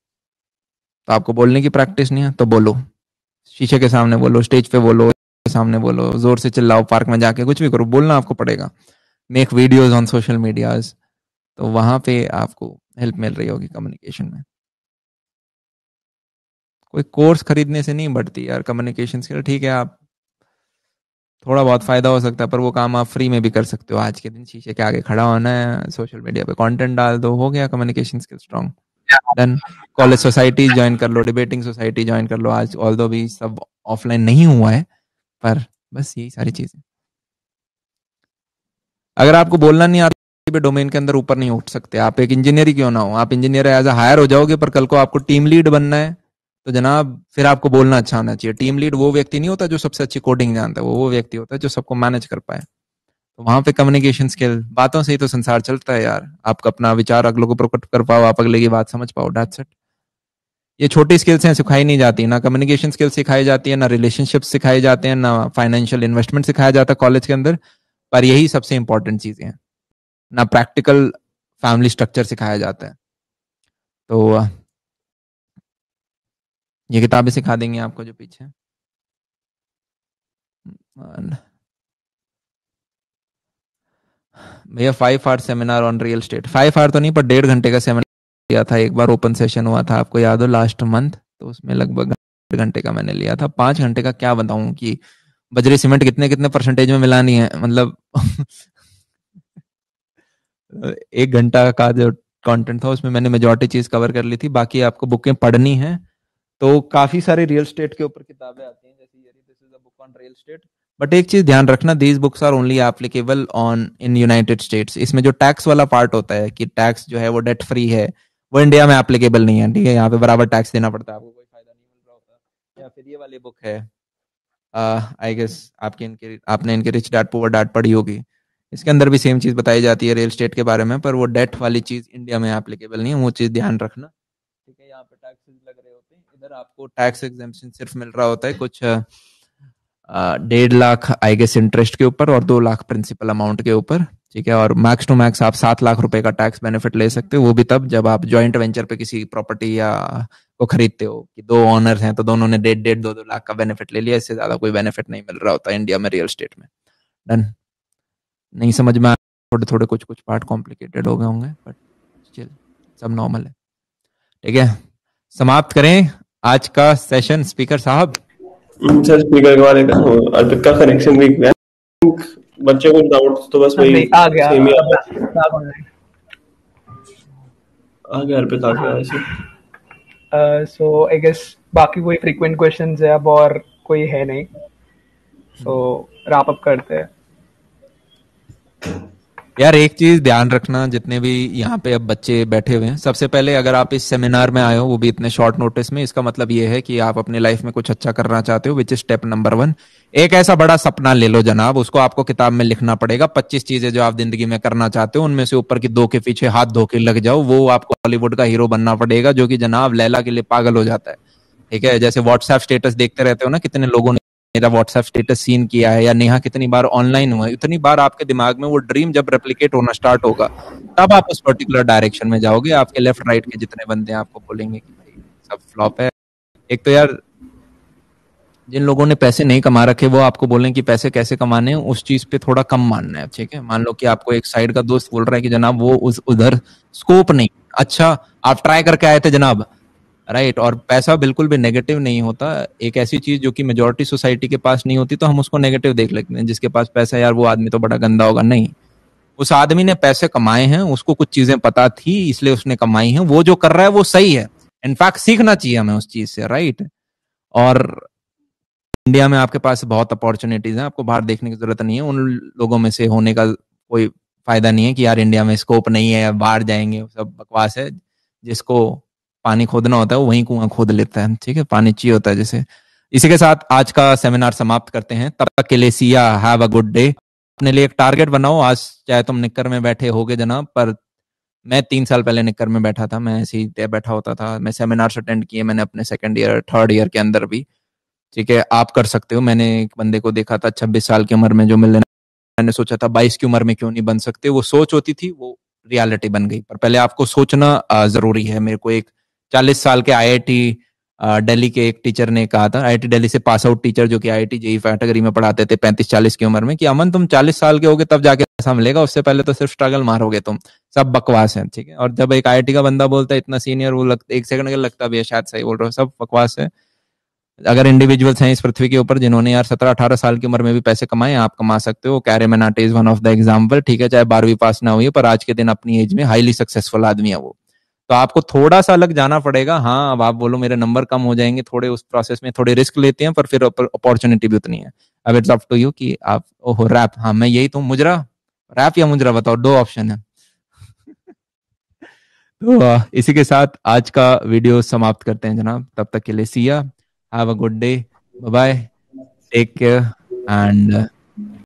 तो आपको बोलने की प्रैक्टिस नहीं है तो बोलो, शीशे के सामने बोलो, स्टेज पे बोलो, सामने बोलो, जोर से चिल्लाओ, पार्क में जाके कुछ भी करो, बोलना आपको पड़ेगा। Make videos on social medias, तो वहां पे आपको हेल्प मिल रही होगी कम्युनिकेशन में। कोई कोर्स खरीदने से नहीं बढ़ती यार कम्युनिकेशन स्किल, ठीक है आप थोड़ा बहुत फायदा हो सकता है, पर वो काम आप फ्री में भी कर सकते हो। आज के दिन शीशे के आगे खड़ा होना है, सोशल मीडिया पे कंटेंट डाल दो, हो गया communication skill strong. Then college society join कर लो, डिबेटिंग सोसाइटी ज्वाइन कर लो। आज ऑल्दो भी सब ऑफलाइन नहीं हुआ है, पर बस यही सारी चीजें। अगर आपको बोलना नहीं आता पे डोमेन के अंदर ऊपर नहीं उठ सकते, आप एक इंजीनियर ही क्यों ना हो, आप इंजीनियर एज अ हायर हो जाओगे, पर कल को आपको टीम लीड बनना है तो जनाब फिर आपको बोलना अच्छा होना चाहिए। टीम लीड वो व्यक्ति नहीं होता जो सबसे अच्छी कोडिंग जानता है, वो व्यक्ति होता है जो सबको मैनेज कर पाए। तो वहां पे कम्युनिकेशन स्किल, बातों से ही तो संसार चलता है यार। आप अपना विचार अगलों को प्रकट कर पाओ, आप अगले की बात समझ पाओ, दैट्स इट। ये छोटी स्किल्स हैं, सिखाई नहीं जाती, ना कम्युनिकेशन स्किल सिखाई जाती है, ना रिलेशनशिप सिखाए जाते हैं, ना फाइनेंशियल इन्वेस्टमेंट सिखाया जाता है कॉलेज के अंदर, पर यही सबसे इंपॉर्टेंट चीजें हैं। ना प्रैक्टिकल फैमिली स्ट्रक्चर सिखाया जाता है। तो ये किताबें सिखा देंगी आपको जो पीछे। भैया 5 hour seminar on real estate, 5 hour तो नहीं पर 1.5 घंटे का सेमिनार लिया था एक बार, ओपन सेशन हुआ था, आपको याद हो लास्ट मंथ, तो उसमें लगभग 1.5 घंटे का मैंने लिया था। 5 घंटे का क्या बताऊं कि बजरी सीमेंट कितने कितने परसेंटेज में मिलानी है, मतलब 1 घंटा का जो कंटेंट था उसमें मैंने मेजॉरिटी चीज कवर कर ली थी। बाकी आपको बुकें पढ़नी है तो काफी सारे रियल स्टेट के ऊपर किताबें आती हैं, जैसे ये this is a book on real estate. But एक चीज ध्यान रखना, these books are only applicable on in United States. इसमें जो टैक्स वाला पार्ट होता है कि टैक्स जो है वो डेट फ्री है, वो इंडिया में एप्लीकेबल नहीं है, ठीक है। यहाँ पे बराबर टैक्स देना पड़ता है, आपको कोई फायदा नहीं मिल रहा होता। या फिर ये वाली बुक है, आई गेस आपने इनके रिच डैड पुअर डैड पढ़ी होगी, इसके अंदर भी सेम चीज बताई जाती है रियल एस्टेट के बारे में, पर वो डेट वाली चीज इंडिया में एप्लीकेबल नहीं है, वो चीज ध्यान रखना। ठीक है, यहाँ पे टैक्सेस लग रहे होते हैं, इधर आपको टैक्स एग्जेम्पशन सिर्फ मिल रहा होता है कुछ 1.5 लाख आई गेस इंटरेस्ट के ऊपर और 2 लाख प्रिंसिपल अमाउंट के ऊपर। ठीक है, और मैक्स टू मैक्स आप 7 लाख रुपए का टैक्स बेनिफिट ले सकते हो, वो भी तब जब आप जॉइंट वेंचर पे किसी प्रॉपर्टी या को खरीदते हो कि 2 ओनर्स हैं तो दोनों ने 1.5-2 लाख का बेनिफिट ले लिया, इससे ज्यादा कोई बेनिफिट नहीं मिल रहा होता इंडिया में रियल एस्टेट में। डन? नहीं समझ में थोड़े थोड़े कुछ पार्ट कॉम्प्लिकेटेड हो गए होंगे, बट स्टिल सब नॉर्मल है। ठीक है, समाप्त करें आज का सेशन स्पीकर साहब। सर स्पीकर वाले का अर्पित का कनेक्शन वीक है, बच्चे को डाउट तो बस वही आ गया सेम ही आ गया अर्पित आ गया ऐसे। सो आई गेस बाकी कोई फ्रीक्वेंट क्वेश्चंस है अब और कोई है नहीं, सो रैप अप करते हैं। यार एक चीज ध्यान रखना, जितने भी यहाँ पे अब बच्चे बैठे हुए हैं, सबसे पहले अगर आप इस सेमिनार में आए हो वो भी इतने शॉर्ट नोटिस में, इसका मतलब ये है कि आप अपनी लाइफ में कुछ अच्छा करना चाहते हो, विच इज स्टेप नंबर 1। एक ऐसा बड़ा सपना ले लो जनाब, उसको आपको किताब में लिखना पड़ेगा। 25 चीजें जो आप जिंदगी में करना चाहते हो उनमें से ऊपर की 2 के पीछे हाथ धो के लग जाओ, वो आपको हॉलीवुड का हीरो बनना पड़ेगा, जो कि जनाब लैला के लिए पागल हो जाता है। ठीक है, जैसे व्हाट्सएप स्टेटस देखते रहते हो ना, कितने लोगों ने मेरा व्हाट्सएप स्टेटस सीन किया है, या नेहा कितनी बार ऑनलाइन हुआ है, इतनी बार आपके दिमाग में वो ड्रीम जब रेप्लिकेट होना स्टार्ट होगा तब आप उस पर्टिकुलर डायरेक्शन में जाओगे। आपके लेफ्ट राइट के जितने बंदे हैं आपको बोलेंगे कि भाई सब फ्लॉप है। एक तो यार जिन लोगों ने पैसे नहीं कमा रखे वो आपको बोलें कि पैसे कैसे कमाने हैं, उस चीज पे थोड़ा कम मानना है। ठीक है, मान लो कि आपको एक साइड का दोस्त बोल रहा है कि जनाब वो उधर स्कोप नहीं, अच्छा आप ट्राई करके आए थे जनाब, राइट। और पैसा बिल्कुल भी नेगेटिव नहीं होता, एक ऐसी चीज जो कि मेजोरिटी सोसाइटी के पास नहीं होती तो हम उसको नेगेटिव देख लेते हैं, जिसके पास पैसा है यार वो आदमी तो बड़ा गंदा होगा। नहीं, उस आदमी ने पैसे कमाए हैं, उसको कुछ चीजें पता थी इसलिए उसने कमाई हैं, वो जो कर रहा है वो सही है, इनफैक्ट सीखना चाहिए हमें उस चीज से, राइट। और इंडिया में आपके पास बहुत अपॉर्चुनिटीज हैं, आपको बाहर देखने की जरूरत नहीं है, उन लोगों में से होने का कोई फायदा नहीं है कि यार इंडिया में स्कोप नहीं है बाहर जाएंगे, सब बकवास है। जिसको पानी खोदना होता है वो वहीं कुआं खोद लेता है। ठीक है, पानी चाहिए होता है जैसे। इसी के साथ आज का सेमिनार समाप्त करते हैं, तब तक के लिए see ya have a good day. अपने लिए एक टारगेट बनाओ, आज चाहे तुम निक्कर में बैठे होगे जनाब, पर मैं 3 साल पहले निक्कर में बैठा था, मैं ऐसे ही बैठा होता था। मैं सेमिनार अटेंड किए मैंने अपने 2nd ईयर 3rd ईयर के अंदर भी। ठीक है, आप कर सकते हो। मैंने एक बंदे को देखा था 26 साल की उम्र में जो मिलने, मैंने सोचा था 22 की उम्र में क्यों नहीं बन सकते। वो सोच होती थी, वो रियलिटी बन गई। पर पहले आपको सोचना जरूरी है। मेरे को एक 40 साल के आईआईटी दिल्ली के एक टीचर ने कहा था, आईआईटी दिल्ली से पास आउट टीचर जो कि आईआईटी जेईई कैटेगरी में पढ़ाते थे 35-40 की उम्र में, कि अमन तुम 40 साल के होगे तब जाके ऐसा मिलेगा, उससे पहले तो सिर्फ स्ट्रगल मारोगे तुम, सब बकवास है। ठीक है, और जब एक आईआईटी का बंदा बोलता है इतना सीनियर, वो लगता 1 सेकंड के लगता भी है शायद सही बोल रहा हो, सब बकवास है। अगर इंडिविजुअल्स हैं इस पृथ्वी के ऊपर जिन्होंने यार 17-18 साल की उम्र में भी पैसे कमाए, आप कमा सकते हो। CarryMinati is one of the example. ठीक है, चाहे 12वीं पास ना हुई है, पर आज के दिन अपनी एज में हाईली सक्सेसफुल आदमी है वो। तो आपको थोड़ा सा अलग जाना पड़ेगा। हाँ, अब आप बोलो मेरे नंबर कम हो जाएंगे, थोड़े उस प्रोसेस में थोड़े रिस्क लेते हैं, पर फिर अपॉर्चुनिटी भी उतनी है। अब इट्स अप टू यू कि आप ओहो रैप, हाँ मैं यही तो, मुजरा रैप या मुजरा बताओ, 2 ऑप्शन है। तो इसी के साथ आज का वीडियो समाप्त करते हैं जनाब। तब तक के लिए see ya, have a good day, bye bye, take care and